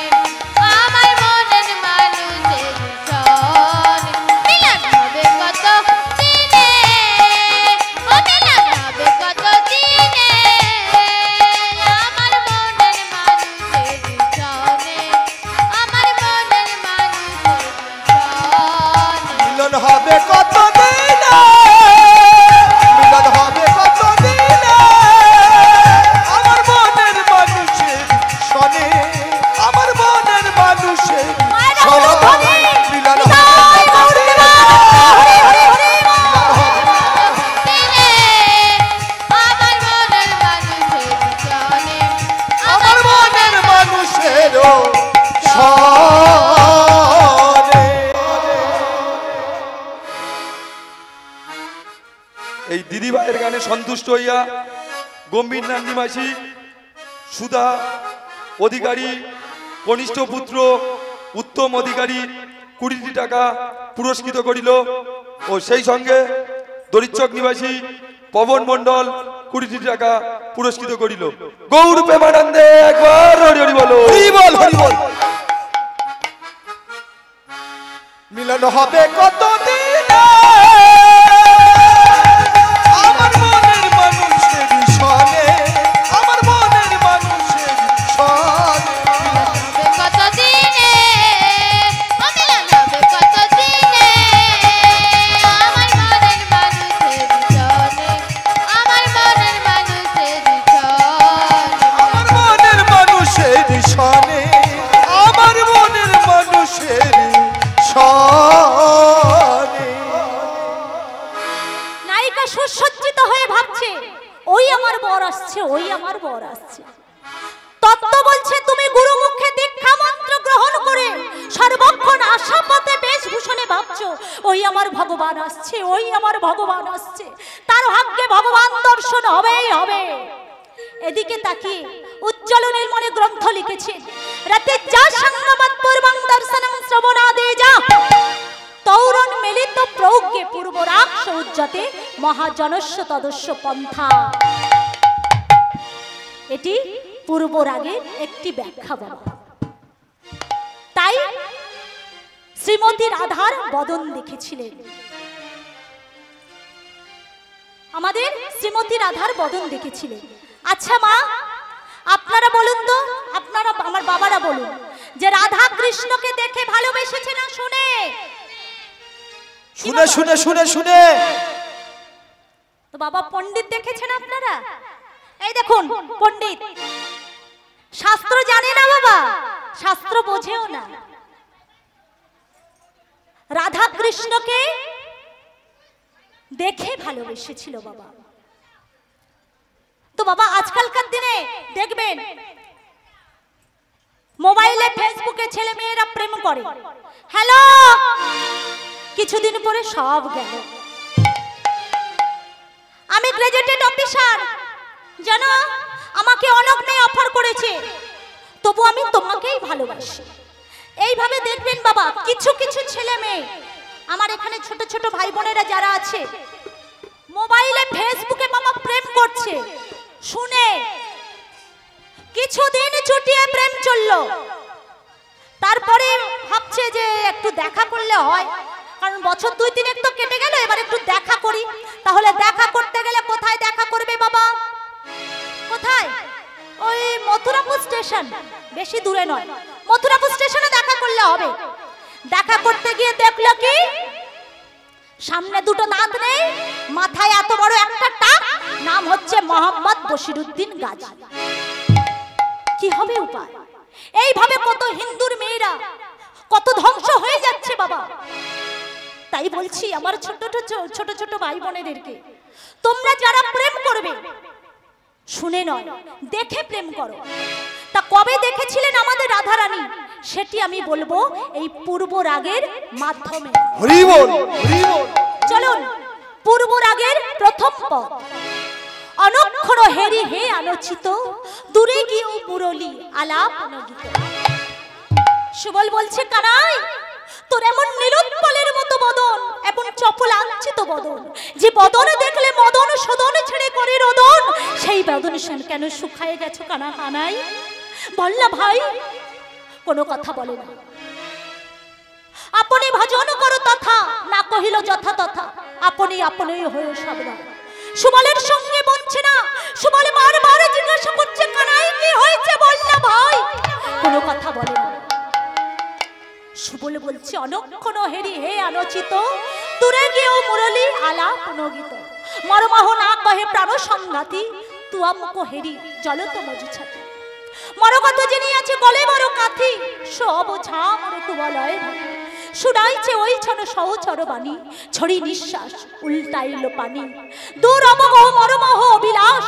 আমার মনের মানুষের সনে মিলন হবে কত দিনে ও মিলন হবে কত দিনে আমার মনের মানুষের সনে আমার মনের মানুষের সনে মিলন হবে কত দিনে মিলন হবে কত দিনে আমার মনের মানুষের সনে আমার মনের মানুষের সনে মিলন হবে কত দিনে দিনে আমার মনের মানুষের সনে আমার মনের মানুষেরও সনে। এই দিদিভাইয়ের গানে সন্তুষ্ট হইয়া গম্ভীর নান্দি মাসি সুধা অধিকারী কনিষ্ঠ পুত্র উত্তম অধিকারী 20টি টাকা পুরস্কৃত করিল ও সেই সঙ্গে দরিচক নিবাসী পবন মণ্ডল 20টি টাকা পুরস্কৃত করিল। গৌর প্রেমানন্দে একবার হরি হরি বলো, হরি বল হরি বল। মিলন হবে কত দিনে আমার মনের মানুষের সনে আমার মনের মানুষের সনে হবে কত দিনে ও মিলন হবে কত দিনে আমার মনের মানুষের সনে আমার মনের মানুষের সনে আমার মনের মানুষের সনে আমার মনের মানুষের সনে। নায়িকা সুসজ্জিত হয়ে ভাবছে ওই আমার বর আসছে ওই আমার বর আসছে। তত্ত্ব বলছে তুমি গুরুমুখে দীক্ষা মন্ত্র গ্রহণ করে সর্বক্ষণ আশাপথে বেশভূষণে ভাবছো ওই আমার ভগবান আসছে ওই আমার ভগবান আসছে, তার ভাগ্যে ভগবান দর্শন হবেই হবে। এদিকে তাকিয়ে উজ্জ্বল নীলমণি গ্রন্থ লিখেছেন রাতে যা সংগমত পূর্বং দর্শনং শ্রবণাদে যা তৌরণ মিলিত প্রজ্ঞে পূর্বরাগ সৌজ্জতে মহাজনস্য তদস্য পন্থা। এটি পূর্বরাগের একটি ব্যাখ্যা বাবা। তাই শ্রীমতী রাধার বদন দেখেছিলেন, আমাদের শ্রীমতী রাধার বদন দেখেছিলেন। আচ্ছা মা আপনারা বলুন তো, আপনারা আমার বাবারা বলুন যে রাধা কৃষ্ণকে দেখে ভালোবেসেছে না শুনে? শুনে শুনে শুনে শুনে তো বাবা পণ্ডিত দেখেছেন আপনারা? এই দেখুন পণ্ডিত শাস্ত্র জানে না বাবা, শাস্ত্র বোঝেও না। রাধা কৃষ্ণকে দেখে ভালোবেসেছিল বাবা। তো বাবা আজকালকার দিনে দেখবেন মোবাইলে ফেসবুকে ছেলে মেয়েরা প্রেম করে, হ্যালো কিছুদিন পরে সব গেল। আমি গ্র্যাজুয়েটেড অফিসার, জানো আমাকে অনেক মেয়ে অফার করেছে, তবু আমি তোমাকেই ভালোবাসি। এইভাবে দেখবেন বাবা, কিছু কিছু ছেলে মেয়ে আমার এখানে ছোট ছোট ভাই বোনেরা যারা আছে, মোবাইলে ফেসবুকে বাবা প্রেম করছে, শুনে কিছুদিন ছুটিয়ে প্রেম চললো, তারপরে ভাবছে যে একটু দেখা করলে হয়, কারণ বছর 2-3 তো কেটে গেল, এবার একটু দেখা করি। তাহলে দেখা করতে গেলে কোথায় দেখা করবে বাবা? কোথায়? ওই মথুরাপুর স্টেশন, বেশি দূরে নয়, মথুরাপুর স্টেশনে দেখা করলে হবে। দেখা করতে গিয়ে দেখলো কি সামনে দুটো দাঁত নেই, মাথায় এত বড় একটা টাক, নাম হচ্ছে মোহাম্মদ বশিরউদ্দিন গাজী। কি হবে উপায়? এইভাবে কত হিন্দুর মেয়েরা কত ধ্বংস হয়ে যাচ্ছে বাবা। তাই বলছি আমার ছোট ছোট ছোট ভাই বোনেদেরকে, তোমরা যারা প্রেম করবে শুনে নয় দেখে প্রেম করো। তা কবে দেখেছিলেন আমাদের রাধা রানী, সেটি আমি বলবো এই পূর্ব রাগের মাধ্যমে। হরি বল, হরি বল। চলুন পূর্ব রাগের প্রথম পদ। অনক্ষর হেরি হে আলোচিত, দূরে গিয়েও মুরলী আলাপ নগিত। সুবল বলছে কানাই, তোর এমন নীলোৎপলের মতো বদন, এমন চপলাঞ্চিত বদন, যে বদন দেখলে মদন সদন ছেড়ে করে রোদন, সেই বদন কেন শুকায় গেছো কানা কানাই? বল না ভাই। কোনো কথা বলে না। আপনি ভজন করো তথা, না কহিল যথা তথা, আপনি আপনি হয়ে সাবধান। সুবলের সঙ্গে বলছে না, সুবল বারবার জিজ্ঞাসা করছে কানাই কি হয়েছে, বল না ভাই। কোনো কথা বলে না। সুবল বলছে অনক্ষণ হেরি হে আলোচিত, দূরে গিয়েও মুরলী আলাপ নগিত। মরমহ না কহে প্রাণ সংঘাতি, তুয়া মুখ হেরি জলত মজু ছাতি। মরকত যিনি আছে গলে বড় কাথি, সব ঝাম কুবলয় ভাতি। শুনাইছে ওই ছন সহচর বাণী, ছড়ি নিঃশ্বাস উল্টাইল পানি। দূর অবগহ মরমহ অবিলাস,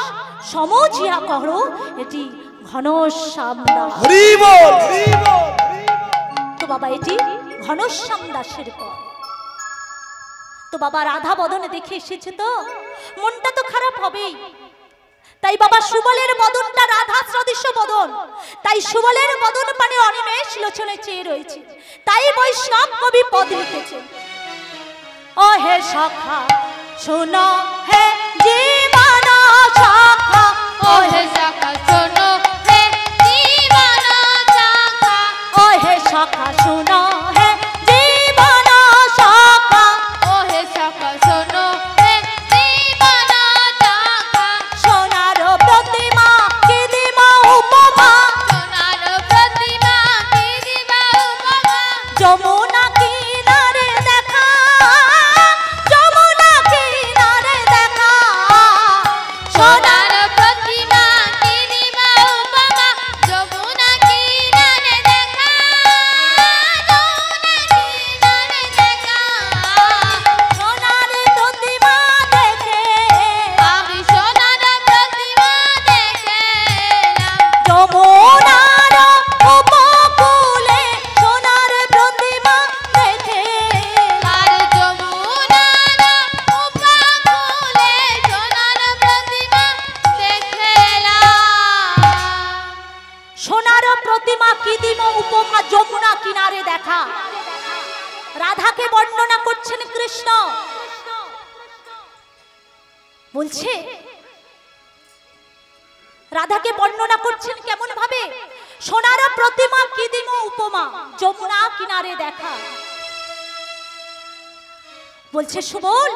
সমঝিয়া কর এটি ঘনশ্যাম দাস। হরি বল, হরি বল। তো বাবা এটি ঘনশ্যাম দাসের পর। তো বাবা রাধা বদনে দেখে এসেছে, তো মনটা তো খারাপ হবেই। তাই বাবা সুবলের বদনটা রাধা সদৃশ বদন, তাই সুবলের বদন মানে অনিমেষ লোচনে চেয়ে রয়েছে। তাই বৈষ্ণব কবি পদ লিখেছে, ও হে সখা শোনো হে জীবন সখা, ও হে সখা শোনো হে জীবন সখা, ও হে সখা শোনো হে জীবন সখা, ও হে সখা শোনো হে জীবন সখা। সোনার প্রতিমা কি দিমা উপমা, সোনার প্রতিমা কি দিবা উপমা, যমুনা কিনারে দেখা, যমুনা কিনারে দেখা। সোনার প্রতিমা কি দিবা উপমা, যমুনা কিনারে দেখা, যমুনা কিনারে দেখা। সোনার প্রতিমা দেখে আমি সোনার প্রতিমা দেখলাম, যমুনার উপকূলে সোনার প্রতিমা দেখে। আর যমুনার উপকূলে সোনার প্রতিমা দেখলাম। সোনার প্রতিমা কি দিম উপমা, যমুনা কিনারে দেখা। রাধাকে বর্ণনা করছেন কৃষ্ণ, বলছে রাধাকে বর্ণনা করছেন কেমন ভাবে, সোনার প্রতিমা কি দিম উপমা, যমুনা কিনারে দেখা। বলছে সুবল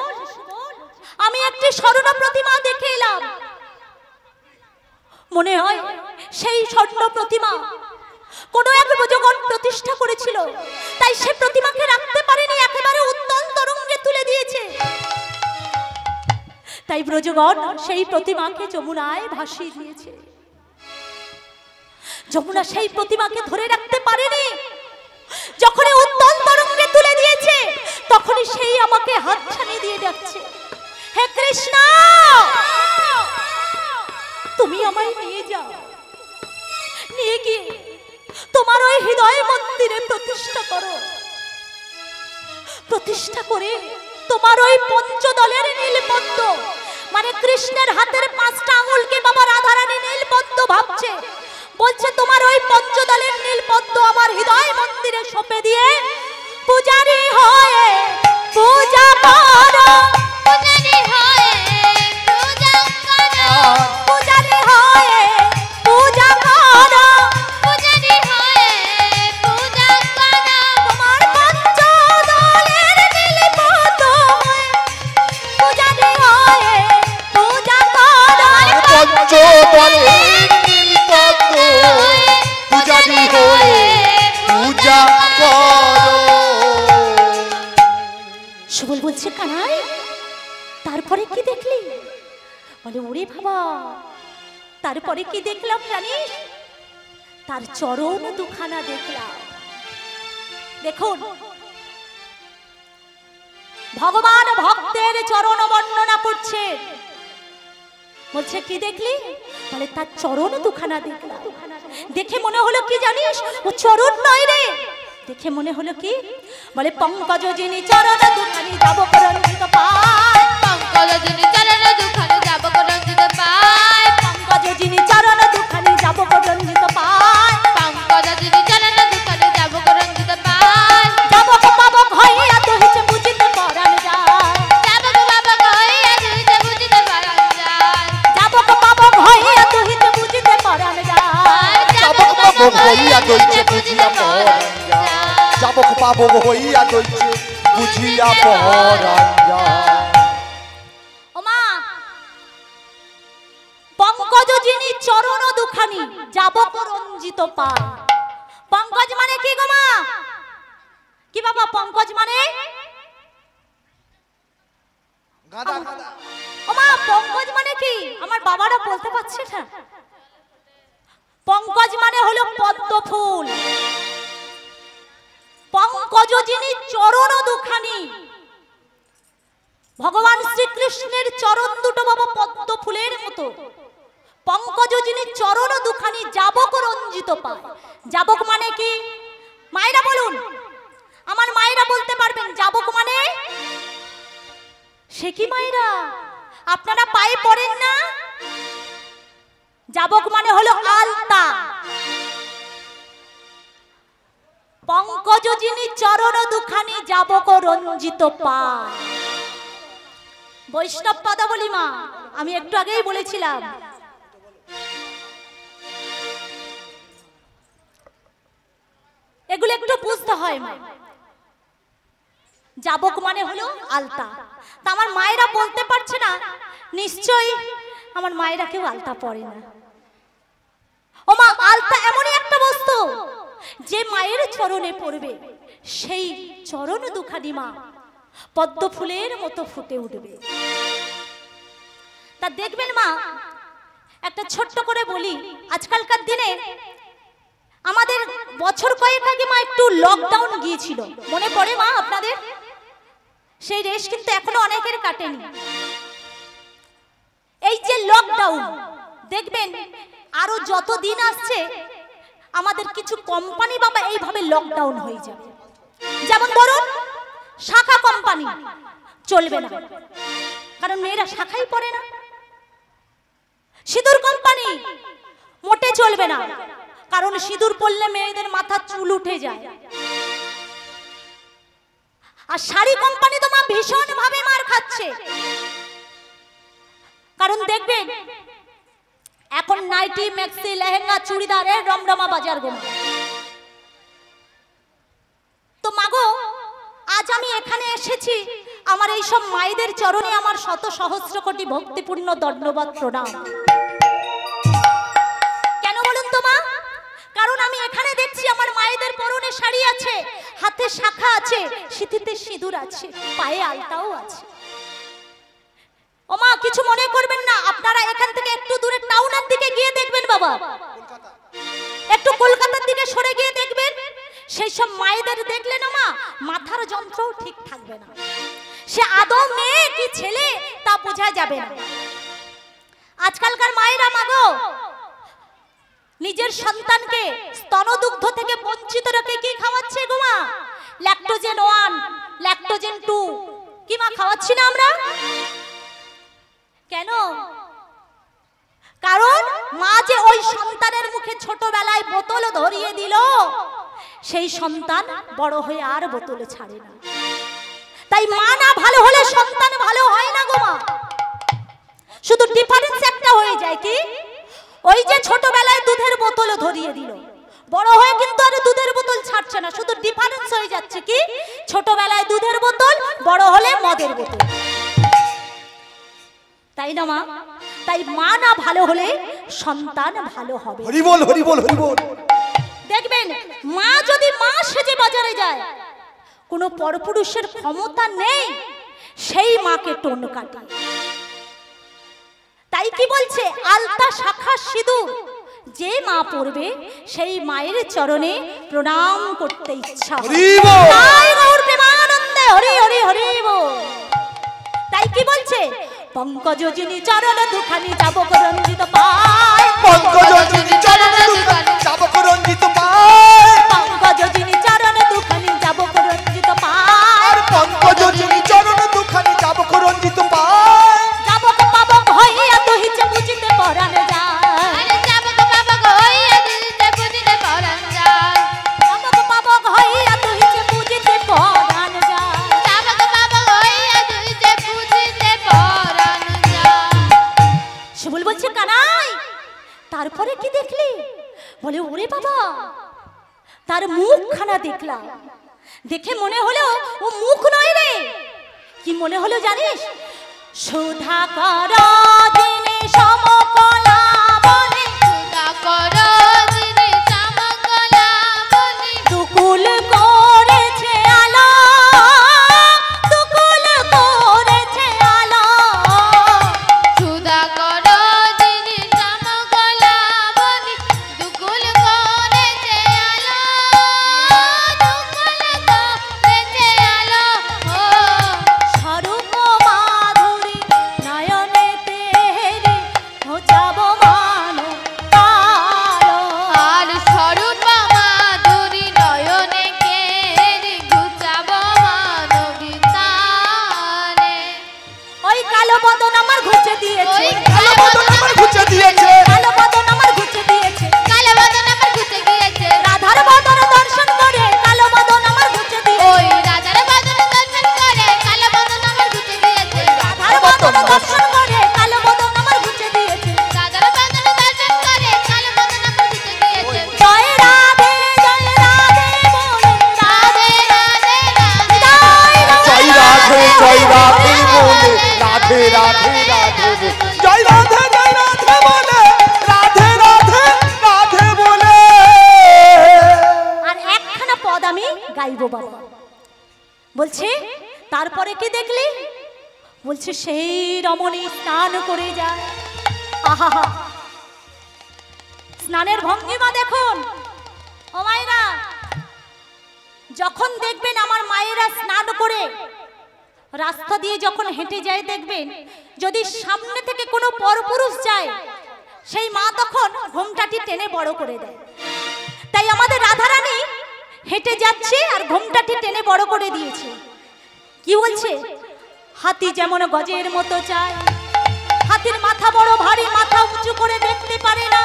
আমি একটি স্বর্ণ প্রতিমা দেখে এলাম, মনে হয় সেই স্বর্ণ প্রতিমা কোন এক ব্রজগণ প্রতিষ্ঠা করেছিল, তাই সে প্রতিমাকে রাখতে পারেনি, একেবারে উত্তল তরঙ্গে তুলে দিয়েছে। তাই ব্রজগণ সেই প্রতিমাকে যমুনায় ভাসিয়ে দিয়েছে। যমুনা সেই প্রতিমাকে ধরে রাখতে পারেনি, যখন উত্তল তরঙ্গে তুলে দিয়েছে তখনই সেই আমাকে হাতছানি দিয়ে ডাকছে, হে কৃষ্ণ তুমি আমায় নিয়ে যাও, নিয়ে গিয়ে তোমার ওই হৃদয় মন্দিরে প্রতিষ্ঠা করো, প্রতিষ্ঠা করে তোমার ওই পঞ্চদলের নীলপদ্ম মানে কৃষ্ণের হাতের 5টা আঙুলকে বাবা রাধারানী নীলপদ্ম ভাবছে, বলছে তোমার ওই পঞ্চদলের নীলপদ্ম আমার হৃদয় মন্দিরে সঁপে দিয়ে পূজারি হয়ে পূজা করো, পূজারি হয়ে পূজা করো, পূজারি হয়ে পূজা করো, পূজারি হয়ে পূজা করো, তোমার পঞ্চদলের নীলপদ্ম পূজারি হয়ে পূজা করো। পঞ্চদলের নীলপদ্ম পূজারি হয়ে পূজা করো। সুবল বলছে কানাই তারপরে কি দেখলি? বলে ওরে বাবা তারপরে কি দেখলাম জানিস? তার চরণ দুখানা দেখলাম। দেখুন ভগবান ভক্তের চরণ বর্ণনা করছে, বলছে কি দেখলি? বলে তার চরণ দুখানা দেখলাম। দেখে মনে হলো কি জানিস? ও চরণ নয় রে, দেখে মনে হলো কি? বলে পঙ্কজ যিনি চরণ দুখানি যাব করঞ্জিত পায়, পঙ্কজ যিনি চরণ দুখানি যাব করঞ্জিত পায়, পঙ্কজ যিনি চরণ দুখানি যাব করঞ্জিত পায়, পঙ্কজ যিনি চরণ দুখানি যাব করঞ্জিত পায়, যাবক পাবক হইয়া দহিছে বুঝিতে পরাণ যায়, যাবক বাবা কইয়া দুইতে বুঝিতে পারা যায়, যাবক পাবক হইয়া দহিতে বুঝিতে পরাণ যায়, যাবক পাবক হইয়া দইছে বুঝিয়া পরাণ যায়, যাবক পাবক হইয়া দইছে বুঝিয়া পরাণ যায়। ওমা পঙ্কজ যিনি চরণ দুখানি যাবক রঞ্জিত পায়। পঙ্কজ মানে কি গো মা? কি বাবা পঙ্কজ মানে? গাদা গাদা ওমা পঙ্কজ মানে কি? আমার বাবারা বলতে পারছে না। পঙ্কজ মানে হলো পদ্ম ফুল। পঙ্কজ যিনি চরণ দুখানি, ভগবান শ্রীকৃষ্ণের চরণ দুটো বাবা পদ্ম ফুলের মতো। পঙ্কজ যিনি চরণ দুখানি যাবক রঞ্জিত পায়। যাবক মানে কি? মায়েরা বলুন, আমার মায়েরা বলতে পারবেন যাবক মানে? সে কি মায়েরা আপনারা পায়ে পড়েন না? যাবক মানে হলো আলতা। পঙ্কজ যিনি চরণ দুখানি যাবক রঞ্জিত পায়। বৈষ্ণব পদাবলী মা, আমি একটু আগেই বলেছিলাম এগুলো একটু বুঝতে হয় মা। যাবক মানে হলো আলতা। তা আমার মায়েরা বলতে পারছে না, নিশ্চয়ই আমার মায়েরা কেউ আলতা পরে না। ও মা আলতা এমনই একটা বস্তু যে মায়ের চরণে পড়বে সেই চরণ দুখানি মা পদ্ম ফুলের মতো ফুটে উঠবে। তা দেখবেন মা একটা ছোট্ট করে বলি, আজকালকার দিনে আমাদের বছর কয়েক আগে মা একটু লকডাউন গিয়েছিল, মনে পড়ে মা আপনাদের? সেই রেশ কিন্তু এখনো অনেকের কাটেনি। এই যে লকডাউন দেখবেন আরো যত দিন আসছে আমাদের কিছু কোম্পানি বাবা এইভাবে লকডাউন হয়ে যাবে। যেমন ধরুন শাখা কোম্পানি চলবে না, কারণ মেয়েরা শাখাই পরে না। সিঁদুর কোম্পানি মোটে চলবে না, কারণ সিঁদুর পরলে মেয়েদের মাথা চুল উঠে যায়। আর শাড়ি কোম্পানি তো মা ভীষণ ভাবে মার খাচ্ছে, কারণ দেখবেন এখন নাইটি ম্যাক্সি লেহেঙ্গা চুড়িদারের রমরমা বাজার গোমা। তো মাগো আজ আমি এখানে এসেছি, আমার এই সব মায়েদের চরণে আমার শত সহস্র কোটি ভক্তিপূর্ণ ধন্যবাদ প্রণাম। কেন বলুন তো মা? কারণ আমি এখানে দেখছি আমার মায়েদের পরনে শাড়ি আছে, হাতে শাখা আছে, সিঁথিতে সিঁদুর আছে, পায়ে আলতাও আছে। ও মা কিছু মনে করবেন না, আপনারা এখান থেকে একটু দূরে টাউনের দিকে গিয়ে দেখবেন বাবা, একটু কলকাতার দিকে সরে গিয়ে দেখবেন, সেই সব মায়েদের দেখলে না মা মাথার যন্ত্রও ঠিক থাকবে না। সে আদৌ মেয়ে কি ছেলে তা বোঝা যাবে না। আজকালকার মায়েরা মাগো নিজের সন্তানকে স্তনদুগ্ধ থেকে বঞ্চিত রেখে কি খাওয়াচ্ছে গো মা? ল্যাকটোজেন 1, ল্যাকটোজেন 2 কি মা খাওয়াচ্ছি না আমরা? কেন? কারণ মা যে ওই সন্তানের মুখে ছোটবেলায় বোতল ধরিয়ে দিল, সেই সন্তান বড় হয়ে আর বোতল ছাড়ে না। তাই মা না ভালো হলে সন্তান ভালো হয় না গো মা। শুধু ডিফারেন্স একটা হয়ে যায় কি, ওই যে ছোটবেলায় দুধের বোতল ধরিয়ে দিল, বড় হয়ে কিন্তু আর দুধের বোতল ছাড়ছে না। শুধু ডিফারেন্স হয়ে যাচ্ছে কি, ছোটবেলায় দুধের বোতল, বড় হলে মদের বোতল। তাই না মা? তাই মা না ভালো হলে সন্তান ভালো হবে। হরি বল হরি বল হরি বল। দেখবেন মা যদি মা সেজে বাজারে যায়, কোনো পরপুরুষের ক্ষমতা নেই সেই মাকে টোন কাটে। তাই কি বলছে, আলতা শাখা সিঁদুর যে মা পড়বে সেই মায়ের চরণে প্রণাম করতে ইচ্ছা হয়। তাই গৌর প্রেমানন্দে হরি হরি হরি বল। তাই কি বলছে, পঙ্কজ যিনি চরণ দুখানি যাবক রঞ্জিত পায়, পঙ্কজ যিনি চরণ দুখানি যাবক রঞ্জিত পায়, পঙ্কজ যিনি চরণ দুখানি যাবক রঞ্জিত পায়, পঙ্কজ যিনি চরণ দুখানি যাবক রঞ্জিত পায়, যাবক পাবক হইয়া দহিতে বুঝিতে পরাণ যায়, আরে যাবক বাবক হইয়া দিতে বুঝিতে পরাণ যায়, যাবক পাবক হইয়া দহিতে বুঝিতে পরাণ যায়, যাবক বাবক হইয়া দিতে বুঝিতে পরাণ যায়। শিবুল বলছে কানাই তারপরে কি দেখলি? বলে ওরে বাবা, তার মুখখানা দেখলাম, দেখে মনে হলো ও মুখ নয় রে। কি মনে হলো জানিস? সুধাকর দিনে সমকলা বলে, সুধাকর দিনে সমকলা বলে, দুকুল করেছে আলো, দুকুল করেছে আলো, সুধাকর দিনে সমকলা বলে, দুকুল করেছে আলো, দুকুল করেছে আলো। ও স্বরূপ মাধুরী নয়নে তেরি ঘোচাব মান কালো, আর স্বরূপ মাধুরী নয়নে কেরি ঘুচাব মানবী তারে। ওই কালো বদন আমার ঘুচে দিয়েছে, ওই কালো বদন আমার ঘুচে দিয়েছে, কালো বদন আমার ঘুচে দিয়েছে, কালো বদন আমার ঘুচে গিয়েছে, রাধার বদন দর্শন করে কালো বদন আমার ঘুচে দিয়েছে, ওই রাজার বদন দর্শন করে কালো বদন আমার ঘুচে গিয়েছে, রাধার বদন দর্শন করে কালো বদন আমার ঘুচে দিয়েছে। রাজার বদন দর্শন করে কালো বদন আমার ঘুচে গিয়েছে। জয় রাধে বলে রাধে রাধে রাধে জয় রাধে বলে রাধে রাধে রাধে বলে, জয় রাধে বলে রাধে রাধে রাধে বলে। আর একখানা পদ আমি গাইবো বাবা। বলছে তারপরে কি দেখলি? বলছে সেই রমণী স্নান করে যায়। আহা, স্নানের ভঙ্গিমা দেখুন ও মায়েরা। যখন দেখবেন আমার মায়েরা স্নান করে রাস্তা দিয়ে যখন হেঁটে যায়, দেখবেন যদি সামনে থেকে কোনো পরপুরুষ যায়, সেই মা তখন ঘোমটাটি টেনে বড় করে দেয়। তাই আমাদের রাধারানী হেঁটে যাচ্ছে আর ঘোমটাটি টেনে বড় করে দিয়েছে। কি বলছে? হাতি যেমন গজের মতো চায়, হাতির মাথা বড় ভারী, মাথা উঁচু করে দেখতে পারে না,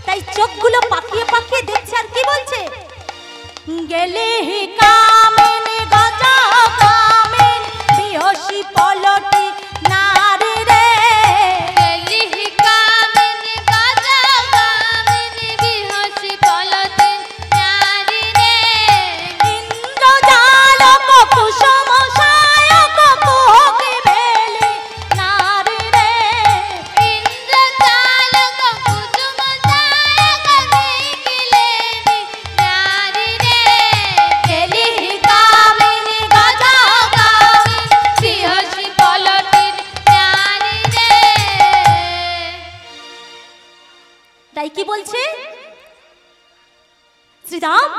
তাই চোখগুলো পাকিয়ে পাকিয়ে দেখছে। আর কি বলছে? গেলে হি কামিনী গজা কামিনী বিহসি পলটি নারী রে, গেলি কামিনী গজা কামিনী বিহসি পলতি নারী রে, ইন্দ্রজালক কুসুম সায়ক কুহকে বেলি নারী রে, ইন্দ্রজালক কুসুম সায়ক দেখিলেনি নারী রে, গেলি কামিনী গজা কামিনী বিহসি পলতি নারী রে। তাই কি বলছে শ্রীরাম?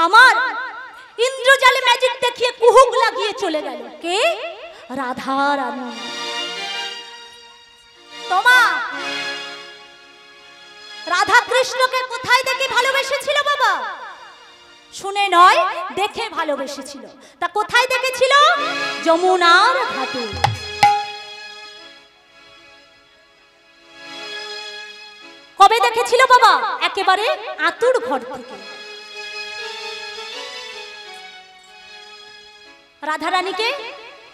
আমার ইন্দ্রজালে ম্যাজিক দেখিয়ে কুহুক লাগিয়ে চলে গেল কে? রাধা রানী। তোমা রাধা কৃষ্ণকে কোথায় দেখে ভালোবেসেছিল বাবা? শুনে নয়, দেখে ভালোবেসেছিল। তা কোথায় দেখেছিল? যমুনার ঘাটে। কবে দেখেছিল বাবা? একেবারে আতুর ঘর থেকে। রাধারানীকে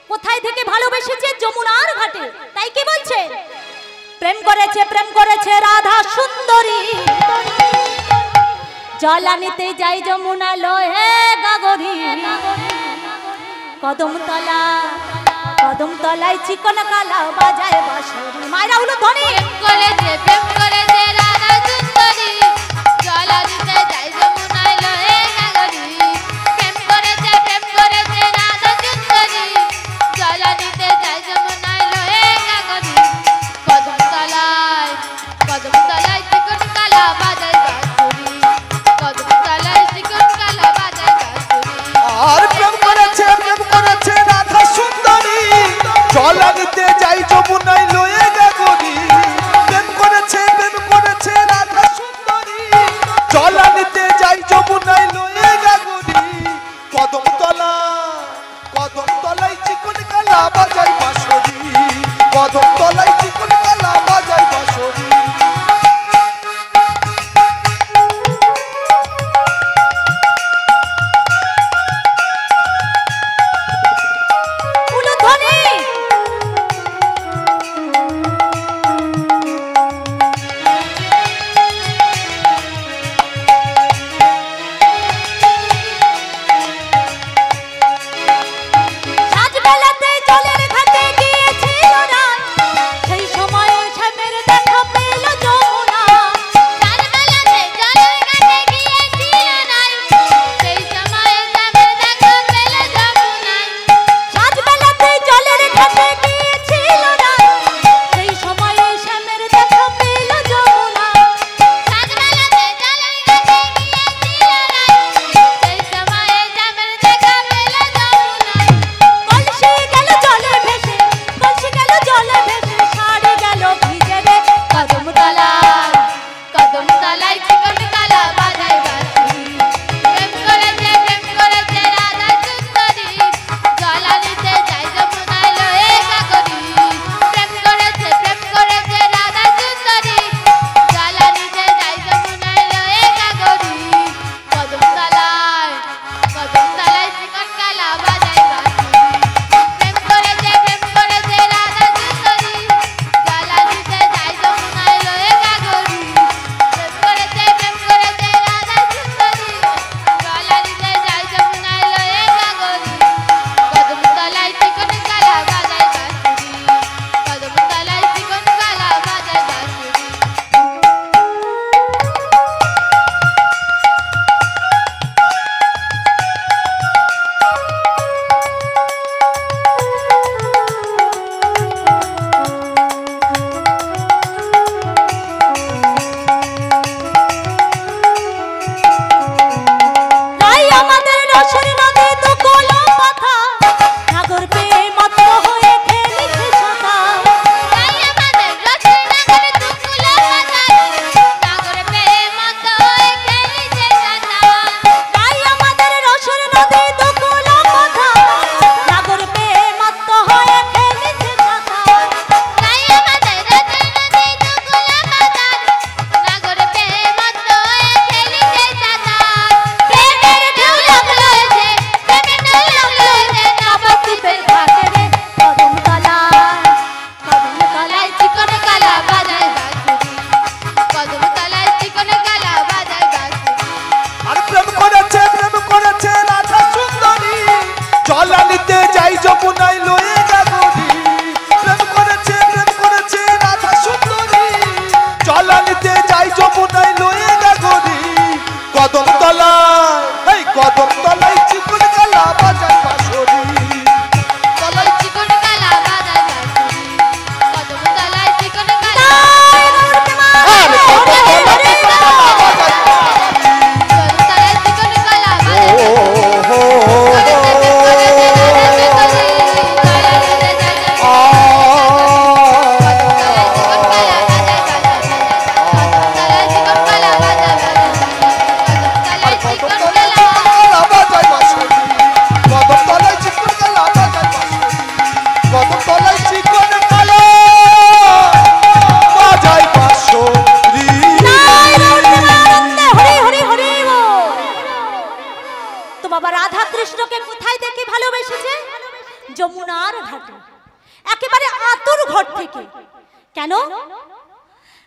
কোথায় থেকে ভালোবেসেছে? যমুনার ঘাটে। তাই কি বলছে? প্রেম করেছে রাধা সুন্দরী, জলানিতে যাই যমুনা লয়ে গাগরি। কদম তলায় চিকন কালা বাজায় বাঁশরি। মায়েরা হলো ধনী। প্রেম করেছে রাধা সুন্দরী, জলা দিতে যাই যমুনায় লয়ে গাগরি। প্রেম করেছে রাধা সুন্দরী, জলা দিতে যাই যমুনায় লয়ে গাগরি। কদম তলায় চিকন কালা বাজায় বাঁশরি। কদম তলায় চিকন কালা বাজায় বাঁশরি। আর প্রেম করেছে রাধা সুন্দরী, জল আনতে যাই যমুনায় লয়ে গাগরি। প্রেম করেছে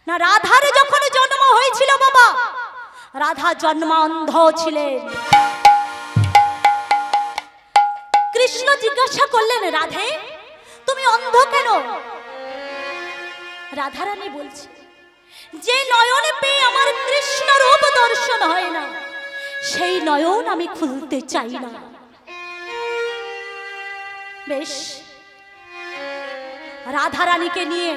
না রাধার যখন জন্ম হয়েছিল বাবা, রাধা জন্মান্ধ ছিলেন। কৃষ্ণ জিজ্ঞাসা করলেন, রাধে তুমি অন্ধ কেন? রাধারানী বলছে, যে নয়নে পেয়ে আমার কৃষ্ণ রূপ দর্শন হয় না, সেই নয়ন আমি খুলতে চাই না। বেশ, রাধারানীকে নিয়ে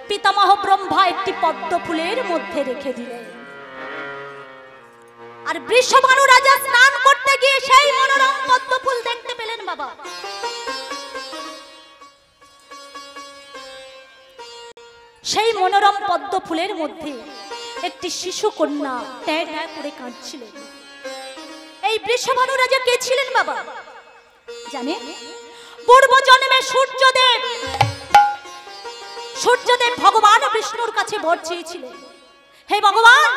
পিতামহ ব্রহ্মা একটি পদ্ম ফুলের মধ্যে রেখে দিলেন। আর বৃষভানু রাজা স্নান করতে গিয়ে সেই মনোরম পদ্ম ফুল দেখতে পেলেন বাবা। সেই মনোরম পদ্ম ফুলের মধ্যে একটি শিশু কন্যা ট্যাঁ ট্যাঁ করে কাঁদছিলেন। এই বৃষভানু রাজা কে ছিলেন বাবা জানে? পূর্ব জন্মে সূর্যদেব ভগবান বিষ্ণুর কাছে বর চেয়েছিলেন, হে ভগবান,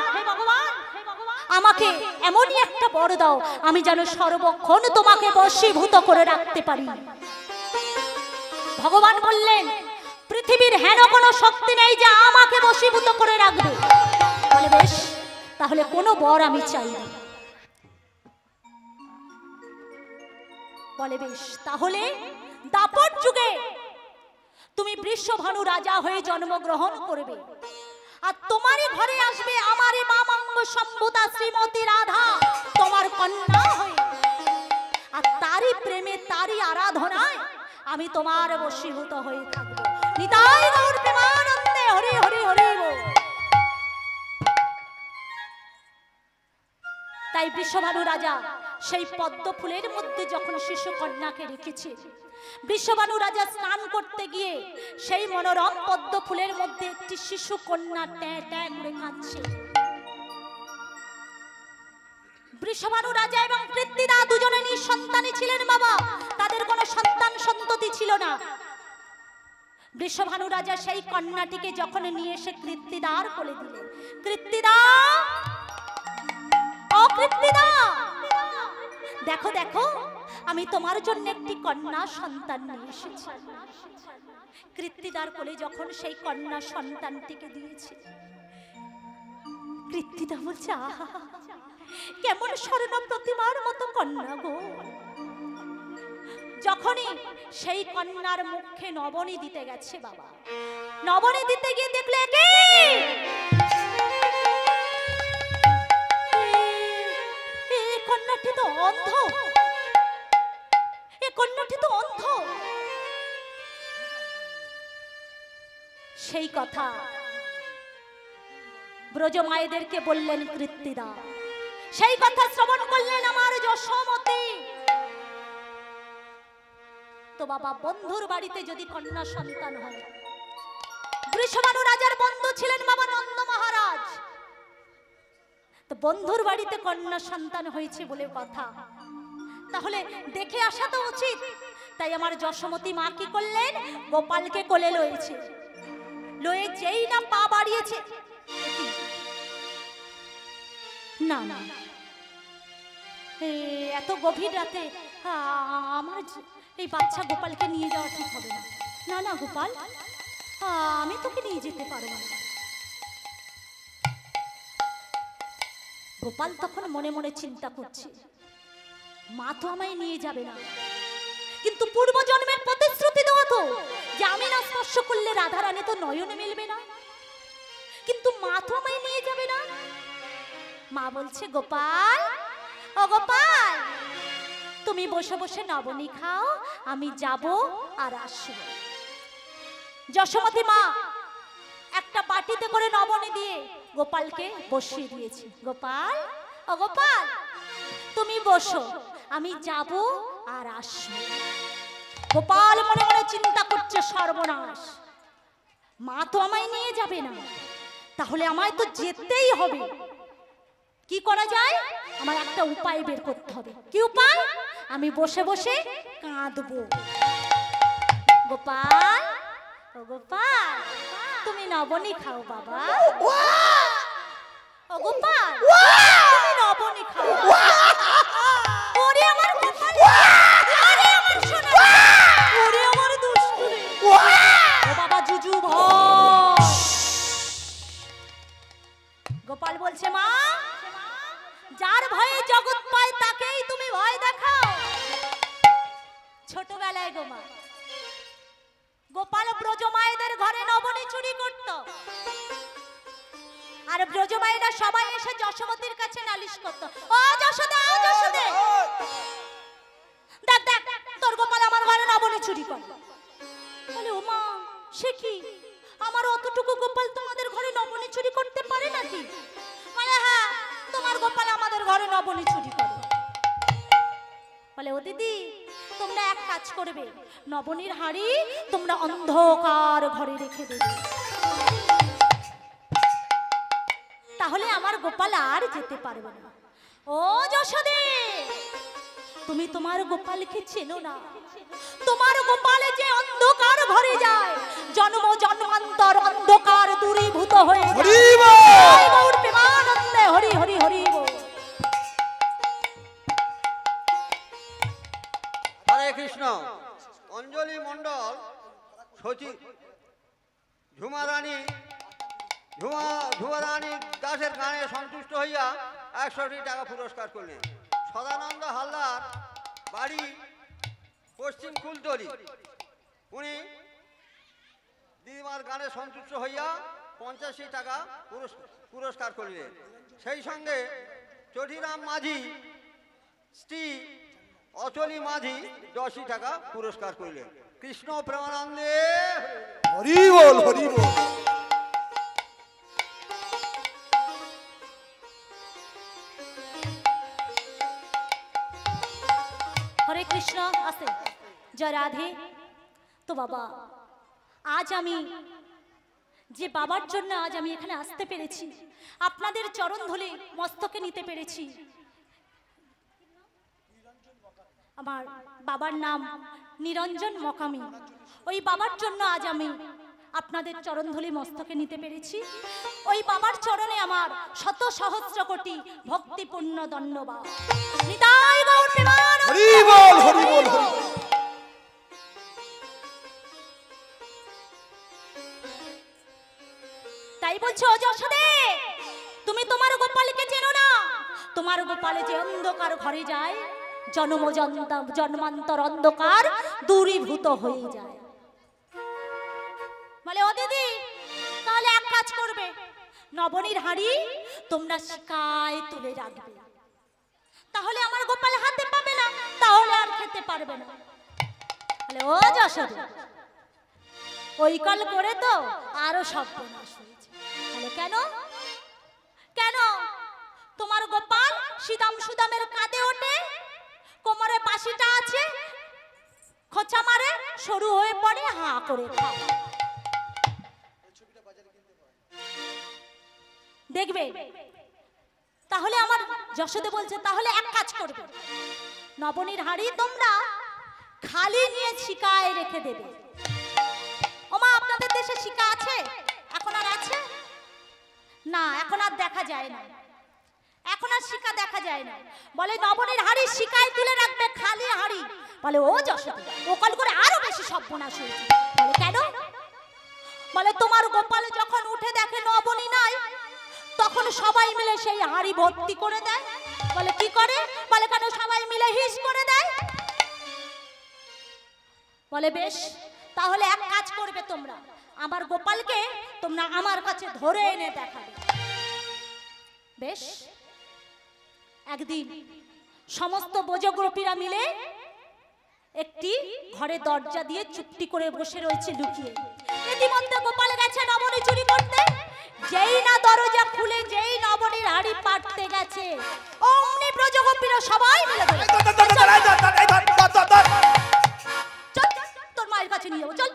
আমাকে এমনই একটা বর দাও, আমি যেন সর্বক্ষণ তোমাকে বশীভূত করে রাখতে পারি। ভগবান বললেন, পৃথিবীর হেন কোনো শক্তি নেই যে আমাকে বশীভূত করে রাখবে। বলে বেশ, তাহলে কোনো বর আমি চাই না। বলে বেশ, তাহলে দাপর যুগে তুমি বৃষভানু রাজা হয়ে জন্মগ্রহণ করবে, আর তোমারই ঘরে আসবে আমারে মামাঙ্গ সম্ভুতা শ্রীমতী রাধা তোমার কন্যা হয়ে, আর তারই প্রেমে তারই আরাধনায় আমি তোমার বশীভূত হয়ে থাকবো। নিতাই গৌর প্রেমানন্দে হরি হরি হরি বল। তাই বৃষভানু রাজা সেই পদ্ম ফুলের মধ্যে যখন শিশু কন্যাকে রেখেছে, বৃষভানু রাজা স্নান করতে গিয়ে সেই মনোরম পদ্ম ফুলের মধ্যে একটি শিশু কন্যা ট্যাঁ ট্যাঁ করে কাঁদছে। বৃষভানু রাজা এবং কৃত্তিদা দুজনে নিঃসন্তানই ছিলেন বাবা, তাদের কোনো সন্তান সন্ততি ছিল না। বৃষভানু রাজা সেই কন্যাটিকে যখন নিয়ে এসে কৃত্তিদার কোলে দিলেন, কৃত্তিদা, ও কৃত্তিদা, দেখো দেখো, আমি তোমার জন্য একটি কন্যা সন্তান নিয়ে এসেছি। কৃত্তিদার কোলে যখন সেই কন্যা সন্তানটিকে দিয়েছে, কৃত্তিদা বলছে, আহা কেমন স্বর্ণ প্রতিমার মতো কন্যা গো। যখনই সেই কন্যার মুখে নবনী দিতে গেছে বাবা, নবনী দিতে গিয়ে দেখলে কে কন্যাটি তো অন্ধ, এ কন্যাটি তো অন্ধ। সেই কথা ব্রজ মায়েদেরকে বললেন কৃত্তিদা, সেই কথা শ্রবণ করলেন আমার যশোমতী। তো বাবা, বন্ধুর বাড়িতে যদি কন্যা সন্তান হয়, বৃষভানু রাজার বন্ধু ছিলেন বাবা নন্দ মহারাজ, তো বন্ধুর বাড়িতে কন্যা সন্তান হয়েছে বলে কথা, তাহলে দেখে আসা তো উচিত। তাই আমার যশোমতী মা কি করলেন, গোপালকে কোলে লয়েছে, লয়ে যেই না পা বাড়িয়েছে, না না এত গভীর রাতে আমার এই বাচ্চা গোপালকে নিয়ে যাওয়া ঠিক হবে না। না না গোপাল, আমি তোকে নিয়ে যেতে পারবো না। গোপাল তখন মনে মনে চিন্তা করছে, মা তো আমায় নিয়ে যাবে না, কিন্তু পূর্ব জন্মের প্রতিশ্রুতি দেওয়া তো যে আমি না স্পর্শ করলে রাধারানী তো নয়নে মিলবে না, কিন্তু মা তো আমায় নিয়ে যাবে না। মা বলছে, গোপাল, ও গোপাল, তুমি বসে বসে নবনী খাও, আমি যাব আর আসব। যশোমতী মা একটা বাটিতে করে নবনী দিয়ে গোপালকে বসিয়ে দিয়েছি। গোপাল, ও গোপাল, তুমি বসো, আমি যাব আর আসব। গোপাল মনে মনে চিন্তা করছে, সর্বনাশ, মা তো আমায় নিয়ে যাবে না, তাহলে আমায় তো যেতেই হবে। কি করা যায়? আমার একটা উপায় বের করতে হবে। কি উপায়? আমি বসে বসে কাঁদবো। গোপাল, ও গোপাল, তুমি নবনী খাও বাবা। ও গোপাল, তুমি নবনী খাও। ওরে আমার গোপাল, আরে আমার সোনা, ওরে আমার দুষ্টু রে। ও বাবা জুজু ভয়, বলছে মা, যার ভয়ে জগৎ পায় তাকেই তুমি ভয় দেখাও। ছোটবেলায় গো মা, গোপাল ব্রজমায়েদের ঘরে নবনী চুরি করত, আর ব্রজমায়েরা সবাই এসে যশোমতীর কাছে নালিশ করত, ও যশোদে, ও যশোদে, দেখ দেখ তোর গোপাল আমার ঘরে নবনী চুরি করে। বলে ও মা, সে কি, আমার অতটুকু গোপাল তোমাদের ঘরে নবনী চুরি করতে পারে নাকি? বলে হ্যাঁ, তোমার গোপাল আমাদের ঘরে নবনী চুরি করে। বলে ও দিদি, তোমরা এক কাজ করবে, নবনীর হাড়ি তোমরা অন্ধকার ঘরে রেখে দেবে, তাহলে আমার গোপাল আর যেতে পারবে না। ও যশোদে, তুমি তোমার গোপালকে চেনো না, তোমার গোপালে যে অন্ধকার ঘরে যায়, জন্ম জন্মান্তর অন্ধকার দূরীভূত হয়ে যায়। গৌর প্রেমানন্দে হরি হরি হরি বল। হরে কৃষ্ণ। অঞ্জলি মণ্ডল সচিব ঝুমারানী দাসের গানে সন্তুষ্ট হইয়া 100টি টাকা পুরস্কার করলেন। সদানন্দ হালদার, বাড়ি পশ্চিম কুলতলি, উনি দিদিমার গানে সন্তুষ্ট হইয়া 85 টাকা পুরস্কার করলেন। সেই সঙ্গে চটিরাম মাঝি স্ত্রী অচলি মাঝি 10 টাকা পুরস্কার করলেন। কৃষ্ণ প্রেমানন্দে হরি বল, হরি বল। হরে কৃষ্ণ। আছে জয় রাধে। তো বাবা, আজ আমি যে বাবার জন্য আজ আমি এখানে আসতে পেরেছি, আপনাদের চরণ ধরে মস্তকে নিতে পেরেছি। আমার বাবার নাম নিরঞ্জন মকামি। ওই বাবার জন্য আজ আমি আপনাদের চরণ ধরে মস্তকে নিতে পেরেছি। ওই বাবার চরণে আমার শত সহস্র কোটি ভক্তিপূর্ণ ধন্যবাদ। নিতাই গৌর প্রেমানন্দে হরি বল, হরি বল, হরি বল। তাই বলছো যশোদে, তুমি তোমার গোপালকে চেনো না, তোমার গোপালে যে অন্ধকার ঘরে যায়, জন্মান্তর অন্ধকার দূরীভূত হয়ে যায়। বলে ও দিদি, তাহলে এক কাজ করবে, নবনীর হাড়ি তোমরা শিকায় তুলে রাখবে, তাহলে আমার গোপাল হাতে পাবে না, তাহলে আর খেতে পারবে না। বলে ও যশোদে, ওই কল করে তো আরো সর্বনাশ হয়েছে। বলে কেন কেন? তোমার গোপাল সুদামের কাঁধে ওঠে, কোমরে বাঁশিটা আছে, খোঁচা মারে, সরু হয়ে পড়ে, হা করে খায়। দেখবে, তাহলে আমার যশোদে বলছে, তাহলে এক কাজ করবে, নবনীর হাড়ি তোমরা খালি নিয়ে শিকায় রেখে দেবে। ওমা, আপনাদের দেশে শিকা আছে? এখন আর আছে না, এখন আর দেখা যায় না, এখন আর শিকা দেখা যায় না। বলে নবনীর হাড়ি শিকায় তুলে রাখবে, খালি হাড়ি। বলে ও যশোদে, ওকাল করে আরো বেশি সর্বনাশ হয়েছে। বলে কেন? বলে তোমার গোপাল যখন উঠে দেখে নবনী নাই, তখন সবাই মিলে সেই হাড়ি ভর্তি করে দেয়। বলে কি করে? বলে কেন সবাই মিলে হিস করে দেয়। বলে বেশ, তাহলে এক কাজ করবে, তোমরা আমার গোপালকে তোমরা আমার কাছে ধরে এনে দেখাবে। বেশ, একদিন সমস্ত বোজগ্রপীরা মিলে একটি ঘরে দরজা দিয়ে চুপটি করে বসে রয়েছে লুকিয়ে। ইতিমধ্যে গোপাল গেছে নবনী চুরি করতে, যেই না দরজা খুলে যেই নবনীর হাড়ি পাটতে গেছে, অমনি ব্রজগোপীরা সবাই মিলে ধরে, চল তোর মায়ের কাছে নিয়ে যাবো, চল।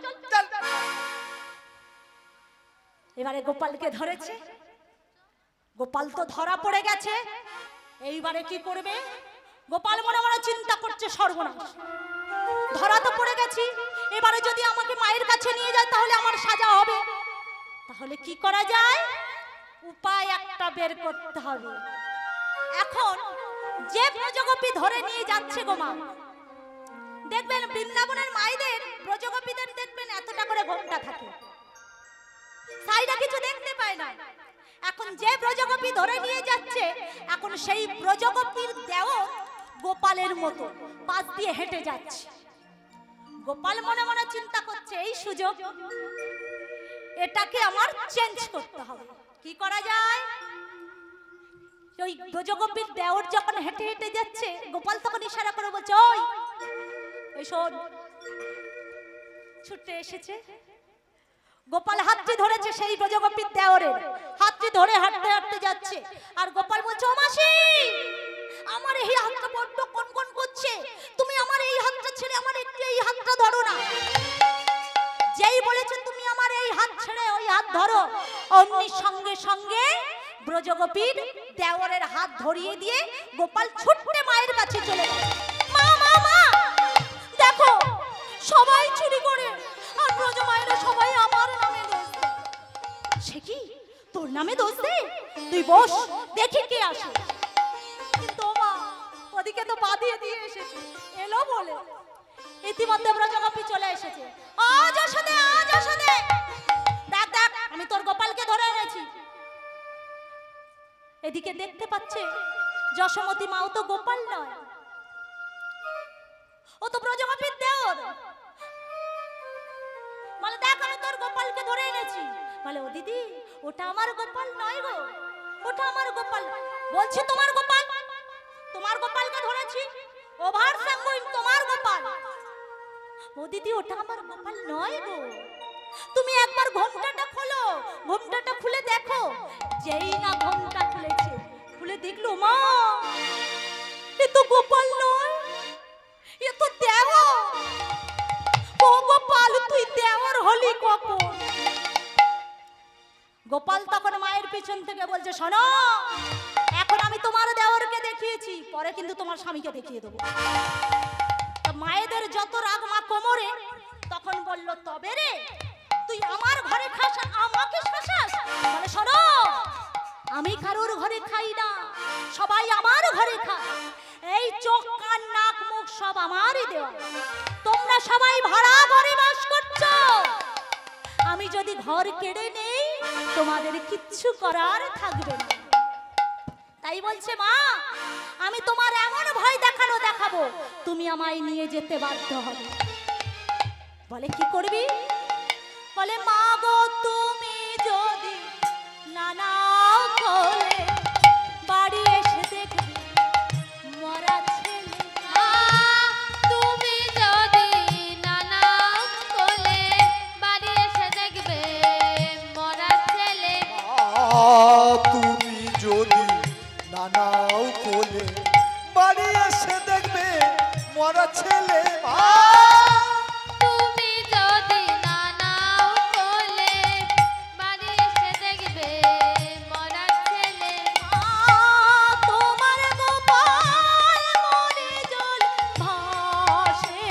এবারে গোপালকে ধরেছে, গোপাল তো ধরা পড়ে গেছে। এইবারে কি করবে? গোপাল মনে মনে চিন্তা করছে, সর্বনাশ, ধরা তো পড়ে গেছি, এবারে যদি আমাকে মায়ের কাছে নিয়ে যায় তাহলে আমার সাজা হবে। তাহলে কি করা যায়? উপায় একটা বের করতে হবে। এখন যে ব্রজগোপী ধরে নিয়ে যাচ্ছে গো মা, দেখবেন বৃন্দাবনের মায়েদের ব্রজগোপীদের দেখবেন এতটা করে ঘোমটা থাকে, সাইডা কিছু দেখতে পায় না, এখন যে ব্রজগোপী ধরে নিয়ে যাচ্ছে, এখন সেই ব্রজগোপীর দেওর গোপালের মতো পাশ দিয়ে হেঁটে যাচ্ছে। গোপাল মনে মনে চিন্তা করছে, এই সুযোগ, এটাকে আমার চেঞ্জ করতে হবে। কি করা যায়? ওই ব্রজগোপীর দেওর যখন হেঁটে হেঁটে যাচ্ছে, গোপাল তখন ইশারা করে বলছে, ওই শোন, ছুটে এসেছে। গোপাল হাতটি ধরেছে সেই ব্রজগোপীর দেওরের, হাতটি ধরে হাঁটতে হাঁটতে যাচ্ছে। আর গোপাল বলছে, ও মাসি, আমার এই হাতটা বড্ড কনকন করছে, তুমি আমার এই হাতটা ছেড়ে আমার একটু এই হাতটা ধরো না। যেই বলেছে তুমি আমার এই হাত ছেড়ে ওই হাত ধরো, অমনি সঙ্গে সঙ্গে ব্রজগোপীর দেওরের হাত ধরিয়ে দিয়ে গোপাল ছুটতে মায়ের কাছে চলে গেল। মা মা মা, দেখো সবাই চুরি করে, আর ব্রজ মায়েরা সবাই আমার নামে দোষ দেয়। সে কি, তোর নামে দোষ দেয়? তুই বস, দেখি কে আসে। কিন্তু মা, ওদিকে তো বাদিয়ে দিয়ে এসেছে, এলো বলে। ইতিমধ্যে ব্রজগোপী চলে এসেছে। আজ আসলে, আজ আসলে, দেখ দেখ, আমি তোর গোপালকে ধরে এনেছি। এদিকে দেখতে পাচ্ছে যশোমতী মাও তো গোপাল নয়, ও তো ব্রজগোপীর দেওর। বলে, দেখ আমি তোর গোপালকে ধরে এনেছি। বলে, ও দিদি, ওটা আমার গোপাল নয় গো, ওটা আমার গোপাল। বলছি তোমার গোপাল, তোমার গোপালকে ধরেছি, ওভার স্যাঙ্গুইন তোমার গোপাল। ও দিদি, ওটা আমার গোপাল নয় গো, তুমি একবার ঘোমটাটা খোলো, ঘোমটাটা খুলে দেখো। যেই না ঘোমটা খুলেছে, খুলে দেখলো, মা, এ তো গোপাল নয়, এ তো দেওর। ও গোপাল, তুই দেওর হলি কখন? গোপাল তখন মায়ের পিছন থেকে বলছে, শোনো, এখন আমি তোমার দেওরকে দেখিয়েছি, পরে কিন্তু তোমার স্বামীকে দেখিয়ে দেবো। মায়েদের যত রাগ মা কোমরে, তখন বলল, তবে রে, তুই আমার ঘরে খাস, আমাকে শাসাস? বলে, শোনো, আমি কারোর ঘরে খাই না, সবাই আমার ঘরে খায়। এই চোখ কান নাক মুখ সব আমারই দেওয়া, তোমরা সবাই ভাড়া ঘরে বাস করছো। আমি যদি ঘর কেড়ে নেই, তোমাদের কিচ্ছু করার থাকবে না। তাই বলছে, মা, আমি তোমার এমন ভয় দেখাবো, তুমি আমায় নিয়ে যেতে বাধ্য হবে। বলে, কি করবি? বলে, মা গো, তুমি যদি নানা কোলে বাড়ি এসে দেখবি মরা ছেলে। তুমি যদি নানা কোলে বাড়ি এসে দেখবে মরা ছেলে। তুমি যদি নানাও কোলে বাড়ি এসে দেখবে মরা ছেলে। তুমি যদি নানা কোলে বাড়ি এসে দেখবে মরা ছেলে। তোমার গোপাল মরে জল ভাসে,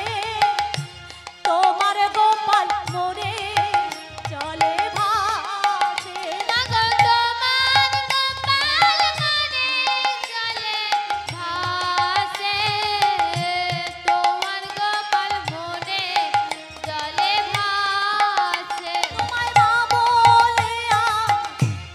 তোমার গোপাল মরে জলে ভাসে। তোমার গোপাল মরে জলে ভাসে, তোমার গোপাল মরে জলে ভাসে। তোমায় মা বলে আর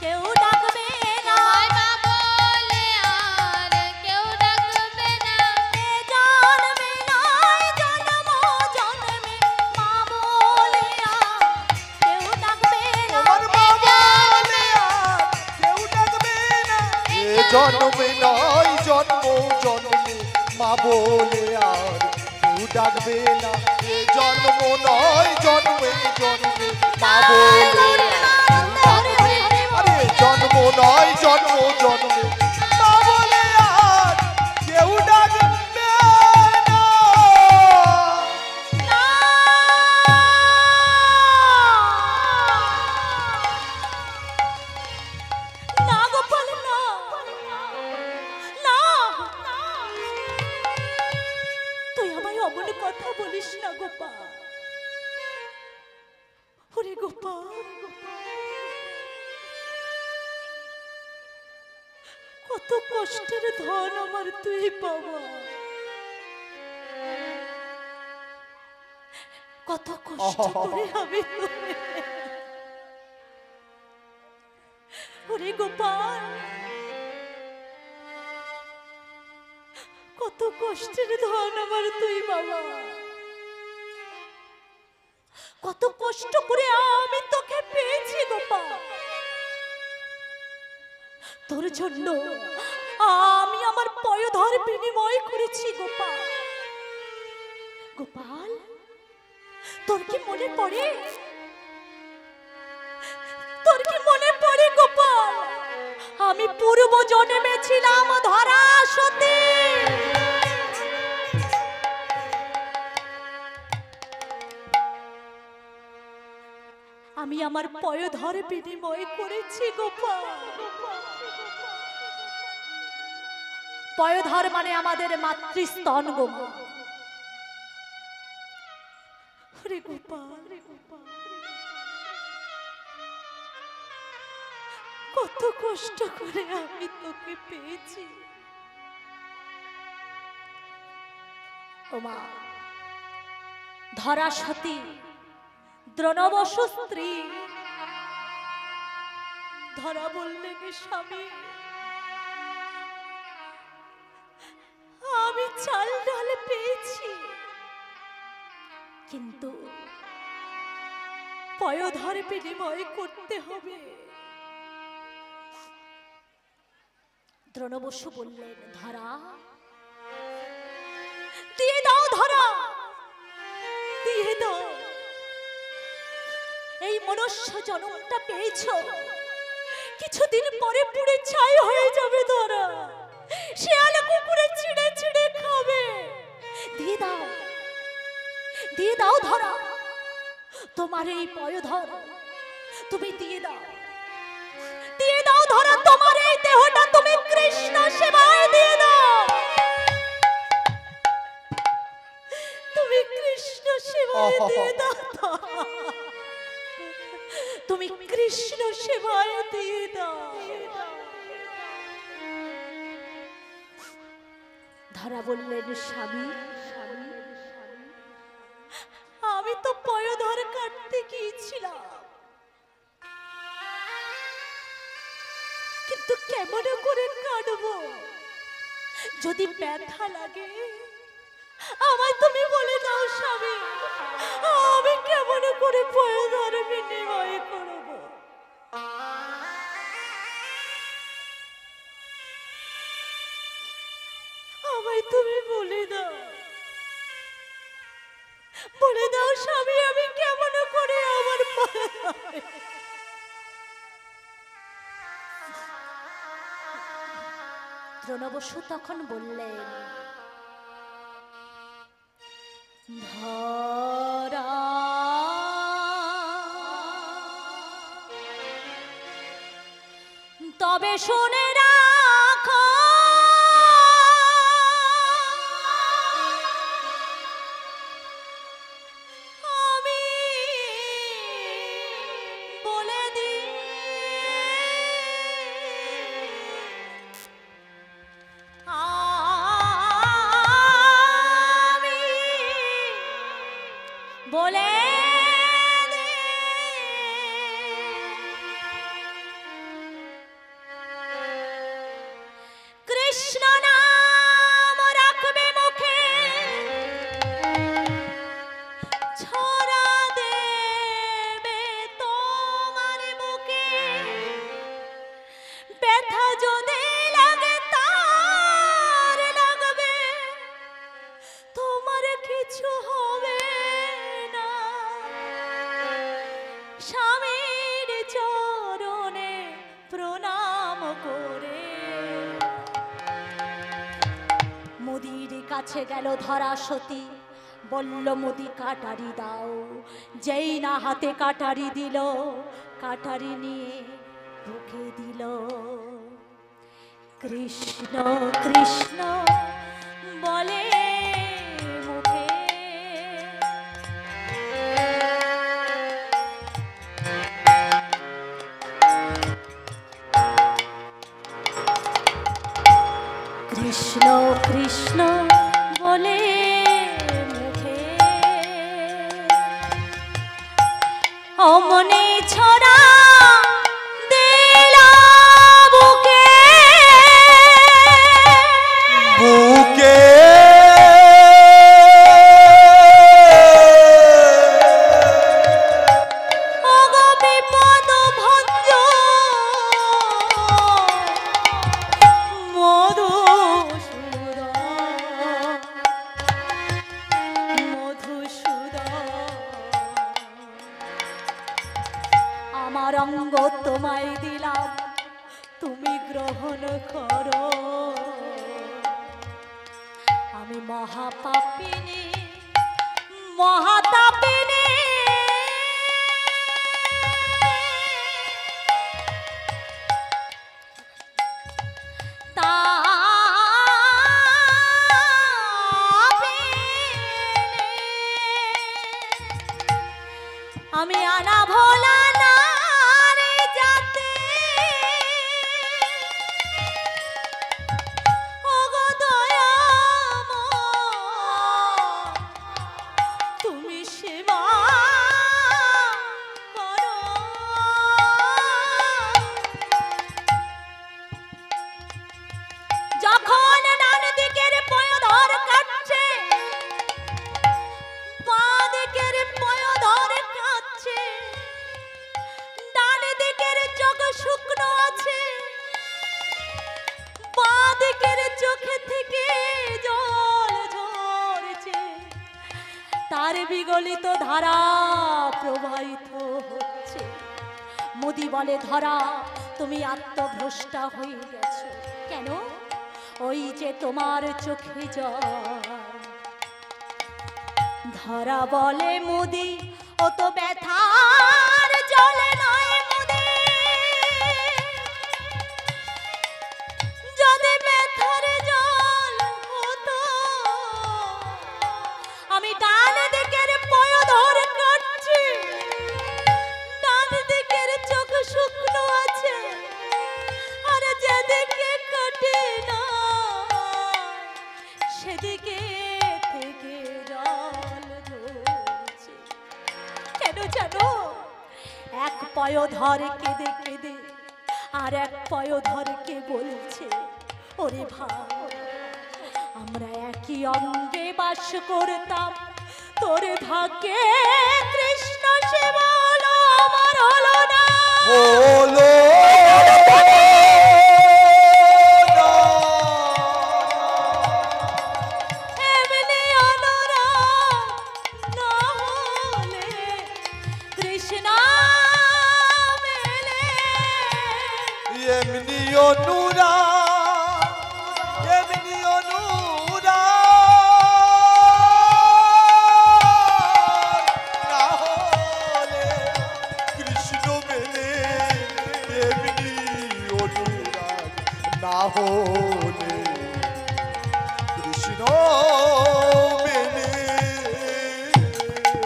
কেউ ডাকবে না, তোমায় মা বলে আর কেউ ডাকবে না। এ জন্মে নয় জন্ম জন্মে মা বলে আর কেউ ডাকবে না। আমার মা বলে আর কেউ ডাকবে না। এ জন্মে নয় জন্ম জন্মে মা বলে আর কেউ ডাকবে না। এ জন্ম নয় জন্মে জন্মে মা বলে আরে জন্ম নয় জন্ম জন্মে মা বলে আর কেউ ডাকবে না। না গোপাল, না না, তুই আমায় অমন কথা বলিস না গোপাল। ওরে গোপাল, কত কষ্টের ধন আমার তুই বাবা, কত কষ্ট করে আমি তোরে ওরে গোপাল, কত কষ্টের ধন আমার তুই বাবা, কত কষ্ট করে আমি তোকে পেয়েছি গোপাল। তোর জন্য আমি আমার পয়ধর বিনিময় করেছি গোপাল। গোপাল, তোর কি মনে পড়ে, তোর কি মনে পড়ে গোপাল, আমি পূর্ব জন্মে ছিলাম ধরা সতী। আমি আমার পয়ধর বিনিময় করেছি গোপাল। পয়ধর মানে আমাদের মাতৃস্তন গোমা। রে গোপাল, কত কষ্ট করে আমি তোকে পেয়েছি। ওমা, ধরা সতী দ্রোণবসু স্ত্রী ধরা বললেন স্বামী, আমি চাল ডাল পেয়েছি, কিন্তু পয়ধর বিনিময় করতে হবে। দ্রোণবসু বললেন, ধরা দিয়ে দাও, ধরা দিয়ে দাও। এই মনুষ্য জন্মটা পেয়েছ, কিছুদিন পরে পুড়ে ছাই হয়ে যাবে ধরা, শিয়াল কুকুরে ছিঁড়ে ছিঁড়ে খাবে। দিয়ে দাও, দিয়ে দাও ধরা, তোমার এই পয়ধর তুমি দিয়ে দাও, দিয়ে দাও ধরা, তোমার এই দেহটা তুমি কৃষ্ণ সেবায় দিয়ে দাও, তুমি কৃষ্ণ সেবায় দিয়ে দাও, তুমি কৃষ্ণ সেবায় দিয়ে দাও। ধরা বললেন, স্বামী আমি তো পয়ধর কাটতে গিয়েছিলাম, কিন্তু কেমন করে কাটবো, যদি ব্যথা লাগে আমায় তুমি বলে দাও স্বামী, আমি কেমন করে পয়ধর বিনিময় করব। আমায় তুমি বলে দাও, বলে দাও স্বামী, আমি কেমন করে আমার দ্রোণবসু তখন বললেন, ধরা তবে শুনে রাখো, আমি বলে দিই, আমি বলে কৃষ্ণ নাম রাখবে মুখে, ছড়া দেবে তোমার বুকে, ব্যথা যদি লাগে তার লাগবে, তোমার কিছু হবে না, স্বামীর চরণে প্রণাম করে। মোদির কাছে গেল ধরা সতী, বলল মোদি কাটারি দাও, যেই না হাতে কাটারি দিল, কাটারি নিয়ে বুকে দিল, কৃষ্ণ কৃষ্ণ বলে মুখে। কৃষ্ণ কৃষ্ণ বলে মুখে, অমনে ছড়া দিলা গ্রহণ করো। আমি মহাপাপিনী মহাতাপিনী, আমি আনা ভোলা নারী জাতি, ওগো দয়াময় তুমি সেবা করো। যখন ডান দিকের পয়োধর কাটছে, বাঁ দিকের পয়োধর কাটছে, ডান দিকের চোখ শুকনো আছে, বাঁ দিকের চোখে থেকে জল ঝরছে, তার বিগলিত ধারা প্রবাহিত হচ্ছে। মোদি বলে ধরা তুমি আত্মভ্রষ্টা হয়ে গেছো কেন? ওই যে তোমার চোখে জল। ধরা বলে মুদি ও তো ব্যথার জলে নয় মুদি, যদি ব্যথার জল হতো আমি ডান দিকের পয়োধর কাটছি, ডান দিকের চোখ শুকনো আছে, আর যেদিকে কাটে না সেদিকে থেকে জল ঝরছে। কেন জানো? এক পয়োধর কেঁদে কেঁদে আর এক পয়োধরকে বলছে, ওরে ভাই আমরা একই অঙ্গে বাস করতাম, তোর ভাগ্যে কৃষ্ণ সে বলো আমার হলো না। হলো এমনি অনুরাগ না হলে কৃষ্ণ মেলে। এমনি অনুরাগ, এমনি অনুরাগ না হলে কৃষ্ণ মেলে, এমনি অনুরাগ না হলে কৃষ্ণ মেলে।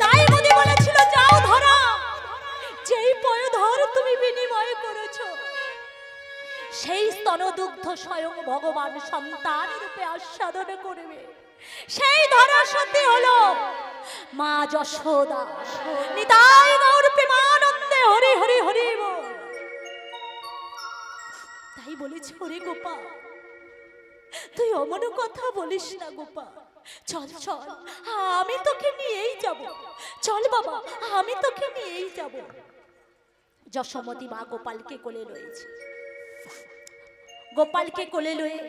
তাই মোদি বলেছিল যাও ধরা, যেই পয়োধর তুমি বিনিময় করেছো সেই স্তনদুগ্ধ স্বয়ং ভগবান সন্তান রূপে আস্বাদন করবে। সেই ধরা সত্যি হলো মা যশোদা। নিতাই গৌর প্রেমানন্দে হরি হরি হরি বল। তাই বলেছি ওরে গোপাল তুই অমন কথা বলিস না গোপাল, চল চল আমি তোকে নিয়েই যাব, চল বাবা আমি তোকে নিয়েই যাব। যশোমতী মা গোপালকে কোলে রয়েছে, গোপালকে কোলে লয়ে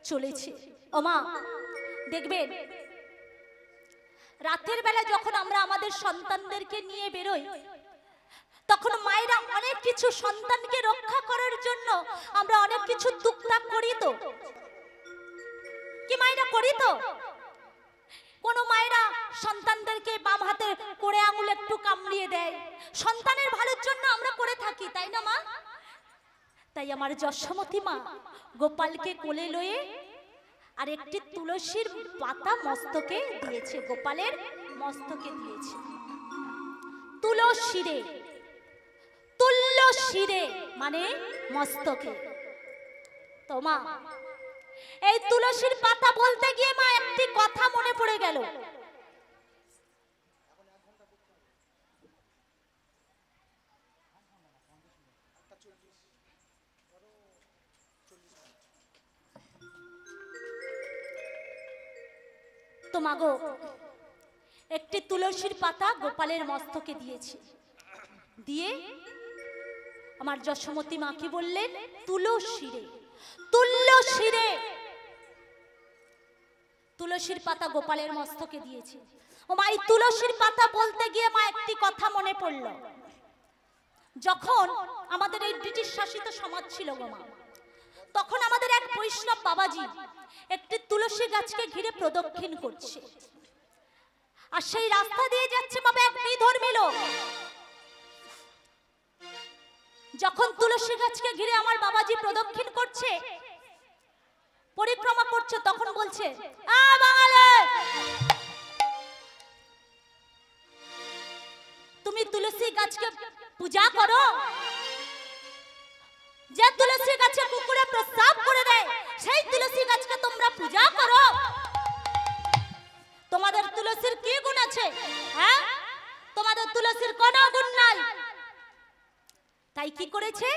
চলেছে। ও মা দেখবেন রাতের বেলা যখন আমরা আমাদের সন্তানদেরকে নিয়ে বেরোই, তখন মায়েরা অনেক কিছু সন্তানকে রক্ষা করার জন্য আমরা অনেক কিছু টুকটাক করি তো, কি মায়েরা করি তো? কোন মায়েরা সন্তানদেরকে বাম হাতে কোড়ে আঙুল একটু কামড়িয়ে দেয়, সন্তানের ভালোর জন্য আমরা করে থাকি, তাই না মা? তাই আমার যশোমতী মা গোপালকে কোলে লয়ে আর একটি তুলসীর পাতা মস্তকে দিয়েছে, গোপালের মস্তকে দিয়েছে। তুলসীরে, তুল্য শিরে মানে মস্তকে। তো মা এই তুলসীর পাতা বলতে গিয়ে মা একটি কথা মনে পড়ে গেল। তো মাগো একটি তুলসীর পাতা গোপালের মস্তকে দিয়েছে, দিয়ে আমার যশোমতী মা কি বললেন? তুলসীরে, তুল্য শিরে তুলসীর পাতা গোপালের মস্তকে দিয়েছে। ও মা এই তুলসীর পাতা বলতে গিয়ে মা একটি কথা মনে পড়ল। যখন আমাদের এই ব্রিটিশ শাসিত সমাজ ছিল গো মা, তখন আমাদের এক বৈষ্ণব বাবাজি একটি তুলসী গাছকে ঘিরে প্রদক্ষিণ করছে, আর সেই রাস্তা দিয়ে যাচ্ছে বাবা এক বিধর্মী লোক। যখন তুলসী গাছকে ঘিরে আমার বাবাজি প্রদক্ষিণ করছে, পরিক্রমা করছে, তখন বলছে, আ বাঙালি, তুমি তুলসী গাছকে পূজা করো? যে তুলসী গাছে কুকুরে প্রস্রাব করে দেয় সেই তুলসী গাছকে তোমরা পূজা করো? তোমাদের তুলসীর কি গুণ আছে? হ্যাঁ, তোমাদের তুলসীর কোনো গুণ নাই। তাই কি করেছে,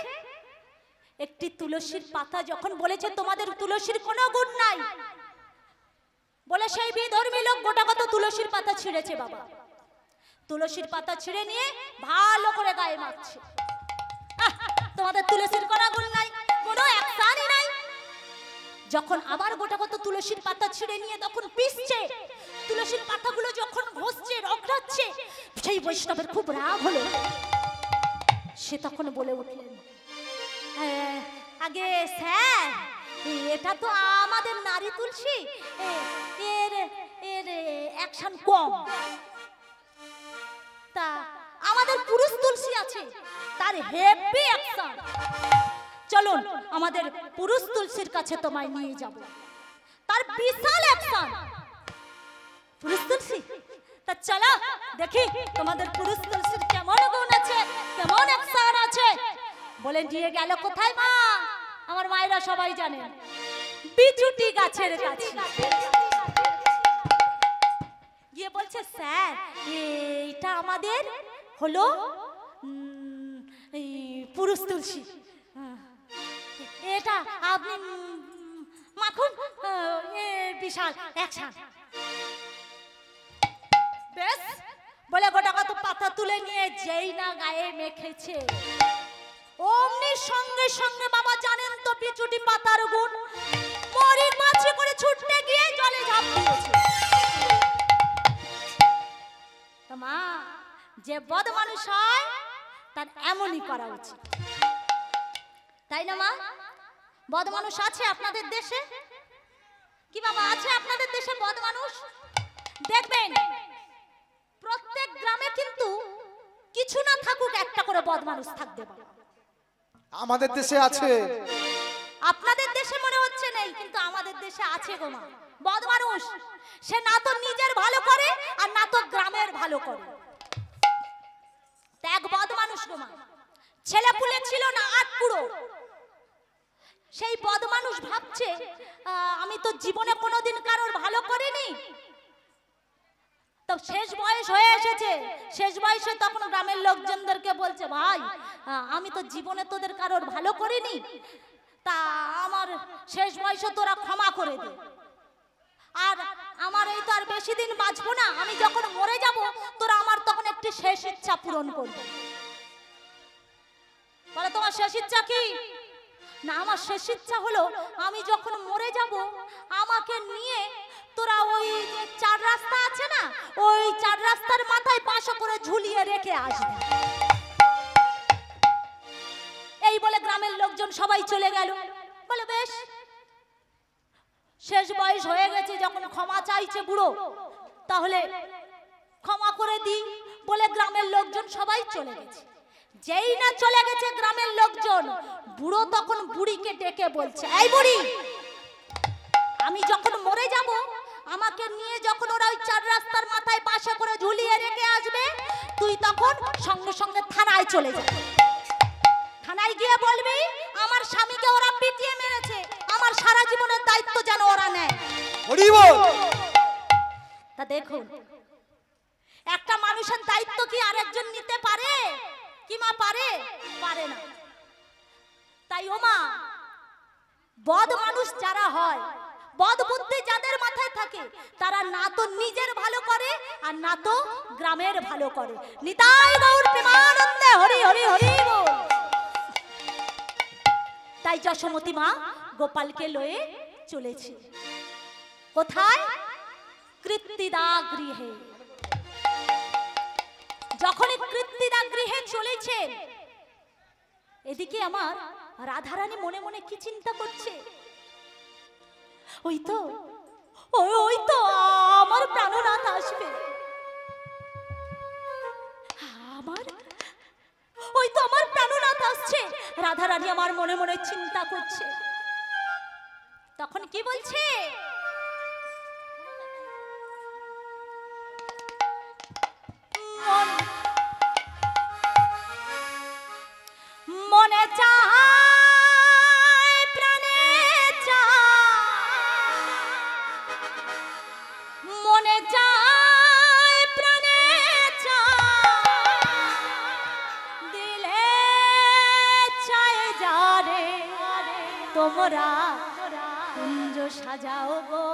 একটি তুলসীর পাতা যখন বলেছে তোমাদের তুলসীর কোনো গুণ নাই বলে, সেই বিধর্মী লোক গোটা কত তুলসীর পাতা ছিঁড়েছে বাবা। তুলসীর পাতা ছিঁড়ে নিয়ে ভালো করে গায়ে মাখছে। তোমাদের তুলসীর কোনো গুণ নাই, কোনো অ্যাকশনই নাই। যখন আবার গোটা কত তুলসীর পাতা ছিঁড়ে নিয়ে তখন পিষছে, তুলসীর পাতাগুলো যখন ঘষছে, রগড়াচ্ছে, সেই বৈষ্ণবের খুব রাগ হলো। সে তখন বলে উঠলেন, আগে স্যার, এটা তো আমাদের নারী তুলসী, এর এর অ্যাকশন কম। তা আমাদের পুরুষ তুলসী আছে, তার হেভি অ্যাকশন। চলুন আমাদের পুরুষ তুলসীর কাছে তোমায় নিয়ে যাব, তার বিশাল অ্যাকশন। পুরুষ তুলসী, তা চলো দেখি তোমাদের পুরুষ তুলসীর কেমন গুণ আছে, কেমন অ্যাকশন আছে। বলে নিয়ে গেল কোথায় মা? আমার মায়েরা সবাই জানে, বিচুটি গাছের কাছে। গিয়ে বলছে, স্যার এইটা আমাদের হলো পুরুষ তুলসী, এটা আপনি মাখুন, বিশাল অ্যাকশন। বেশ বলে গোটা কত পাতা তুলে নিয়ে যেই না গায়ে মেখেছে, অমনি সঙ্গে সঙ্গে বাবা জানেন তো বিচুটি পাতার গুণ, মরিক মাছি করে ছুটতে গিয়ে জলে ঝাঁপ দিয়েছে। মা, যে বদ মানুষ হয় তার এমনই করা উচিত, তাই না মা? বদ মানুষ আছে আপনাদের দেশে কি বাবা? আছে আপনাদের দেশে বদ মানুষ? দেখবেন প্রত্যেক গ্রামে কিন্তু কিছু না থাকুক একটা করে বদ মানুষ থাকবে বাবা। আমাদের দেশে আছে। আপনাদের দেশে মনে হচ্ছে নেই, কিন্তু আমাদের দেশে আছে গো মা বদ মানুষ। সে না তো নিজের ভালো করে আর না তো গ্রামের ভালো করে। এক বদ মানুষ গো মা, ছেলে পুলে ছিল না আট পুরো। সেই বদ মানুষ ভাবছে, আমি তো জীবনে কোনোদিন কারোর ভালো করিনি, তো শেষ বয়স হয়ে এসেছে। শেষ বয়সে তখন গ্রামের লোকজনদেরকে বলছে, ভাই আমি তো জীবনে তোদের কারোর ভালো করিনি, তা আমার শেষ বয়সে তোরা ক্ষমা করে দে। আর আমার এই তো আর বেশি দিন বাঁচবো না, আমি যখন মরে যাব তোরা আমার তখন একটি শেষ ইচ্ছা পূরণ করবে। বলে, তোমার শেষ ইচ্ছা কি? না, আমার শেষ ইচ্ছা হলো আমি যখন মরে যাব আমাকে নিয়ে তোরা ওই যে চার রাস্তা আছে না, ওই চার রাস্তার মাথায় পাশে করে ঝুলিয়ে রেখে আসবে। এই বলে গ্রামের লোকজন সবাই চলে গেল। বলে, বেশ, শেষ বয়স হয়ে গেছে, যখন ক্ষমা চাইছে বুড়ো, তাহলে ক্ষমা করে দিই বলে গ্রামের লোকজন সবাই চলে গেছে। যেই না চলে গেছে গ্রামের লোকজন, বুড়ো তখন বুড়িকে ডেকে বলছে, এই বুড়ি, আমি যখন মরে যাব আমাকে নিয়ে যখন ওরা ওই চার রাস্তার মাথায় পাশে করে ঝুলিয়ে রেখে আসবে, তুই তখন সঙ্গে সঙ্গে থানায় চলে যাবি। থানায় গিয়ে বলবি আমার স্বামীকে ওরা পিটিয়ে মেরেছে, আমার সারা জীবনের দায়িত্ব যেন ওরা নেয়। তা দেখুন, একটা মানুষের দায়িত্ব কি আরেকজন নিতে পারে কি মা? পারে? পারে না। তাই ও মা, বদ মানুষ যারা হয়, বদ বুদ্ধি যাদের মাথায় থাকে, তারা না তো নিজের ভালো করে আর না তো গ্রামের ভালো করে। নিতাই গৌর প্রেমানন্দে হরি হরি হরি বল। তাই যশোমতী মা গোপালকে লয়ে চলেছে কোথায়? কৃত্তিদা গৃহে। যখনই কৃত্তিদা গৃহে চলেছে, এদিকে আমার রাধারানী মনে মনে কি চিন্তা করছে, ওই তো ওই তো আমার প্রাণনাথ আসবে, আমার ওই তো আমার প্রাণনাথ আসছে। রাধারানী আমার মনে মনে চিন্তা করছে। তখন কি বলছে, মনে চায় প্রাণে চায়, মনে চায় প্রাণে চায়, দিলে চায় যারে তোমরা কুঞ্জ সাজাও গো।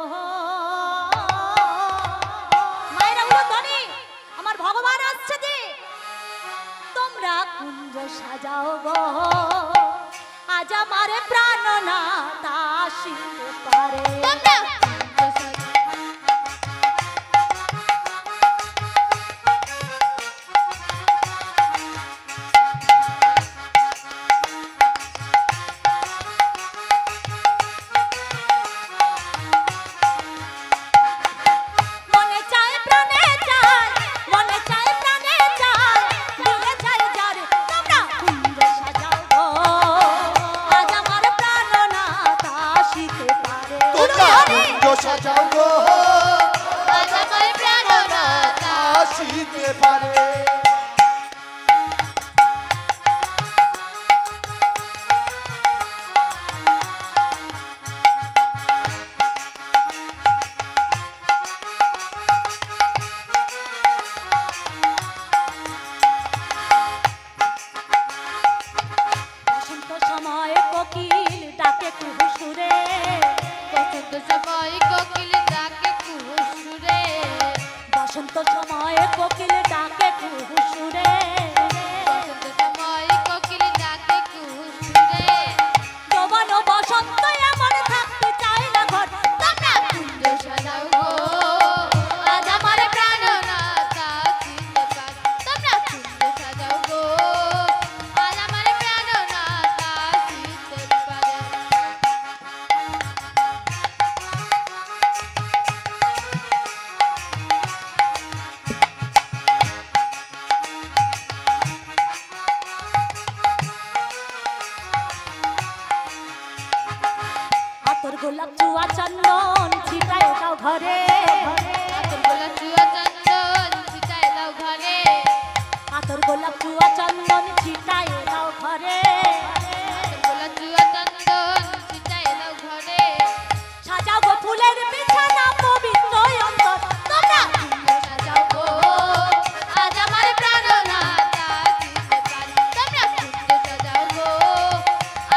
মায়েরা বলো ধনী, আমার ভগবান আসছে যে, তোমরা কুঞ্জ সাজাও গো, আজ আমার প্রাণনাথ আসিতে পারে। মনে চায় প্রাণে চায়, মনে চায় প্রাণে চায়, দিলে চায় যারে তোমরা কুঞ্জ সাজাও গো, আজ আমার প্রাণনাথ আসিতে পারে। তোমরা কুঞ্জ সাজাও গো, আজ আমার প্রাণনাথ আসিতে পারে। বসন্ত সময় কোকিল ডাকে কুহু সুরে, বসন্ত সময় কোকিল ডাকে কুহু সুরে, বসন্ত সময় কোকিল ডাকে কুহু সুরে, বসন্ত সময় কোকিল ডাকে কুহু সুরে, যৌবন বসন্ত এমন থাকতে চায় না ঘর, তোমরা কুঞ্জ সাজাও গো, আজ আমার প্রাণনাথ আসিতে পারে। তোমরা কুঞ্জ সাজাও গো, আজ আমার প্রাণনাথ আসিতে পারে। আতর গোলাপ চুয়া চন্দন ছিটায় দাও ঘরে, আতর গোলাপ চুয়া চন্দন ছিটায় দাও ঘরে, আতর গোলাপ চুয়া চন্দন ছিটায় দাও ঘরে, আতর গোলাপ চুয়া চন্দন ছিটায় দাও ঘরে, সাজাও গো ফুলের বিছানা পবিত্র অন্তর, তোমরা কুঞ্জ সাজাও গো, আজ আমার প্রাণনাথ আসিতে পারে। তোমরা কুঞ্জ সাজাও গো,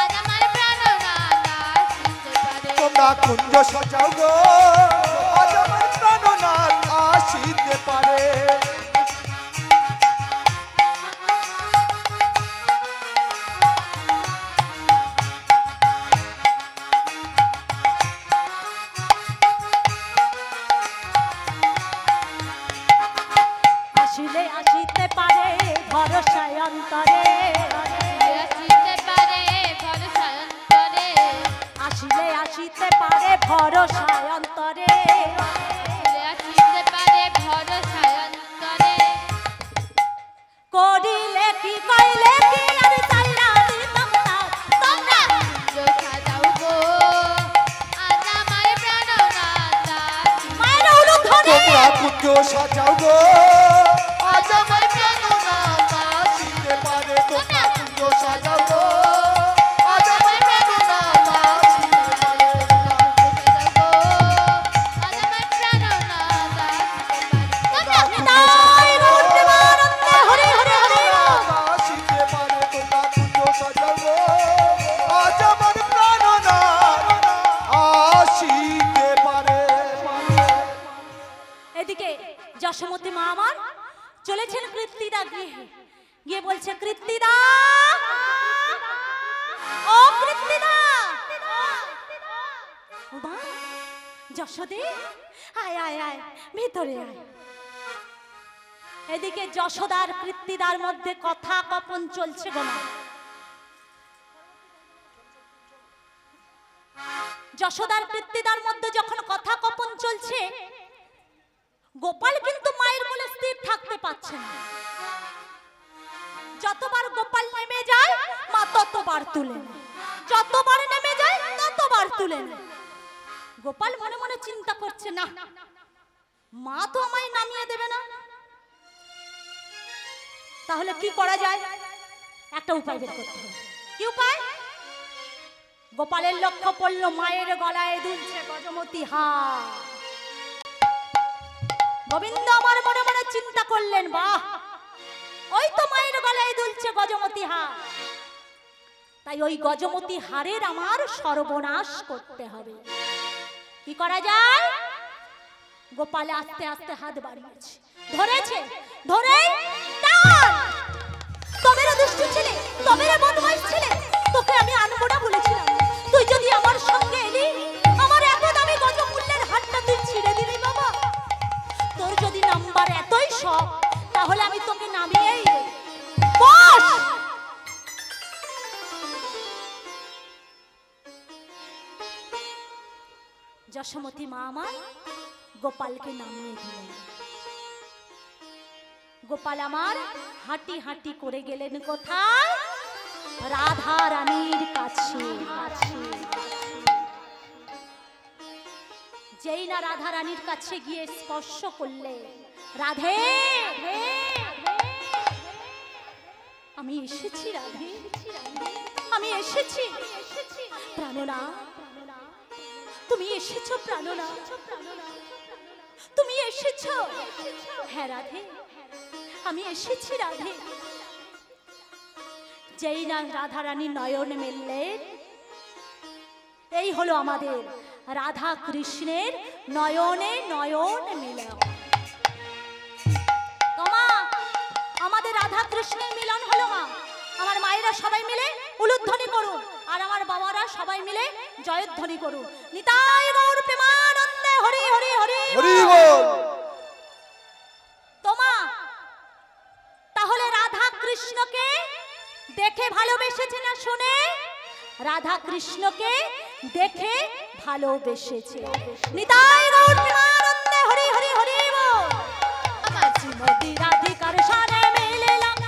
আজ আমার প্রাণনাথ আসিতে পারে। তোমরা কুঞ্জ সাজাও গো, আজ আমার প্রাণনাথ আসিতে পারে। আসিলে আসিতে পারে ভরসায় অন্তরে, আসিতে পারে ভরসায় অন্তরে, আসিলে আসিতে পারে ভরসায় অন্তরে, আসিতে পারে ভরসায় অন্তরে, করিলে কি কইলে কি আমি চাইলা দিতাম না, তোমরা কুঞ্জ সাজাও গো, আজ আমার প্রাণনাথ আসিতে মায়েরা উলুধ্বনি, তোমরা কুঞ্জ সাজাও গো, আজ আমার প্রাণনাথ আসিতে পারে। তোমরা কুঞ্জ সাজাও গো, আজ আমার প্রাণনাথ আসিতে পারে। নিতাই গৌর প্রেমানন্দে হরি হরি হরি। আসিতে পারে। তোমরা কুঞ্জ সাজাও গো, আজ আমার প্রাণনাথ আসিতে পারে। এদিকে যশোমতী মা আমার চলেছেন কৃত্তিদা গৃহে, গিয়ে বলছে কৃত্তিদা, ও কৃত্তিদা, ও মা যশোদে, আয় আয় আয় ভিতরে আয়। এদিকে যশোদার কৃত্তিদার মধ্যে কথা কপন চলছে গো মা। যশোদার কৃত্তিদার মধ্যে যখন কথা কপন চলছে, গোপাল কিন্তু মায়ের কোলে স্থির থাকতে পারছে না। যতবার গোপাল নেমে যায় মা ততবার তুলে নেয়, যতবার নেমে যায় ততবার তুলে নেয়। গোপাল মনে মনে চিন্তা করছে, না মা তো আমায় নামিয়ে দেবে না, তাহলে কি করা যায়? একটা উপায় বের করতে হবে। কি উপায়? গোপালের লক্ষ্য পড়ল মায়ের গলায় দুলছে গজমতি হার। গোবিন্দ আমার মনে মনে চিন্তা করলেন, বাহ, ওই তো মায়ের গলায় দুলছে গজমতি হার, তাই ওই গজমতি হারের আমার সর্বনাশ করতে হবে। কি করা যায়? গোপাল আস্তে আস্তে হাত বাড়িয়েছে, ধরেছে, ধরে টান। তবেরে দুষ্ট ছেলে, তবেরে বদমাইশ ছেলে, তোকে আমি আনবো না বলেছিলাম, তুই যদি আমার সঙ্গে এলি, আমার এত দামি গজমূল্যের হাতটা তুই ছিঁড়ে দিলি বাবা। তোর যদি নাম্বার এতই শখ, তাহলে আমি তোকে নামিয়েই দেব। বস। যশোমতী মা আমার গোপালকে নামিয়ে দিলেন। গোপাল আমার হাঁটি হাঁটি করে গেলেন কোথায়? রাধা রানীর কাছে। যেই না রাধা রানীর কাছে গিয়ে স্পর্শ করলে, রাধে আমি এসেছি, রাধে আমি এসেছি, প্রাণনা তুমি এসেছো, প্রাণনা তুমি এসেছো। হ্যাঁ রাধে আমি এসেছি, রাধে। যেই না রাধা রানী নয়ন মেললেন, এই হলো আমাদের রাধা কৃষ্ণের নয়নে নয়ন মিলন। তোমা আমাদের রাধা কৃষ্ণের মিলন হলো। মা আমার মায়েরা সবাই মিলে উলুধ্বনি করুন, আর আমার বাবারা সবাই মিলে জয়ধ্বনি করুন। নিতাই গৌর প্রেমানন্দে হরি হরি হরি হরি বল। তোমা তাহলে রাধা কৃষ্ণকে দেখে ভালোবেসেছে না শুনে? রাধা কৃষ্ণকে দেখে ভালোবেসেছে। নিতাই গৌর প্রেমানন্দে হরি হরি হরি বল। আমার শ্রীমতী রাধিকার সানে মিলিলাম,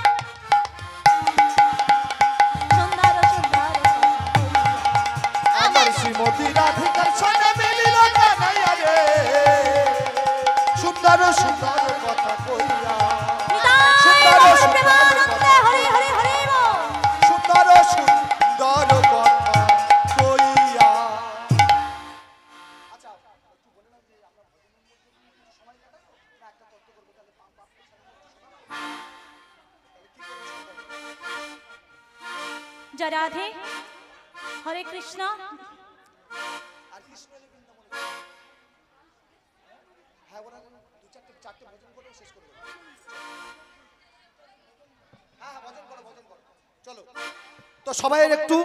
সুন্দর সুন্দর আমার শ্রীমতী রাধিকার সানে মিলিল কানাইয়া রে, সুন্দর সুন্দর কথা কইয়া, নিতাই গৌর প্রেমানন্দে হরি হরি হরি বল। সুন্দর সুন্দর কথা কইয়া। জয় রাধে, হরে কৃষ্ণ। তো সবাই একটু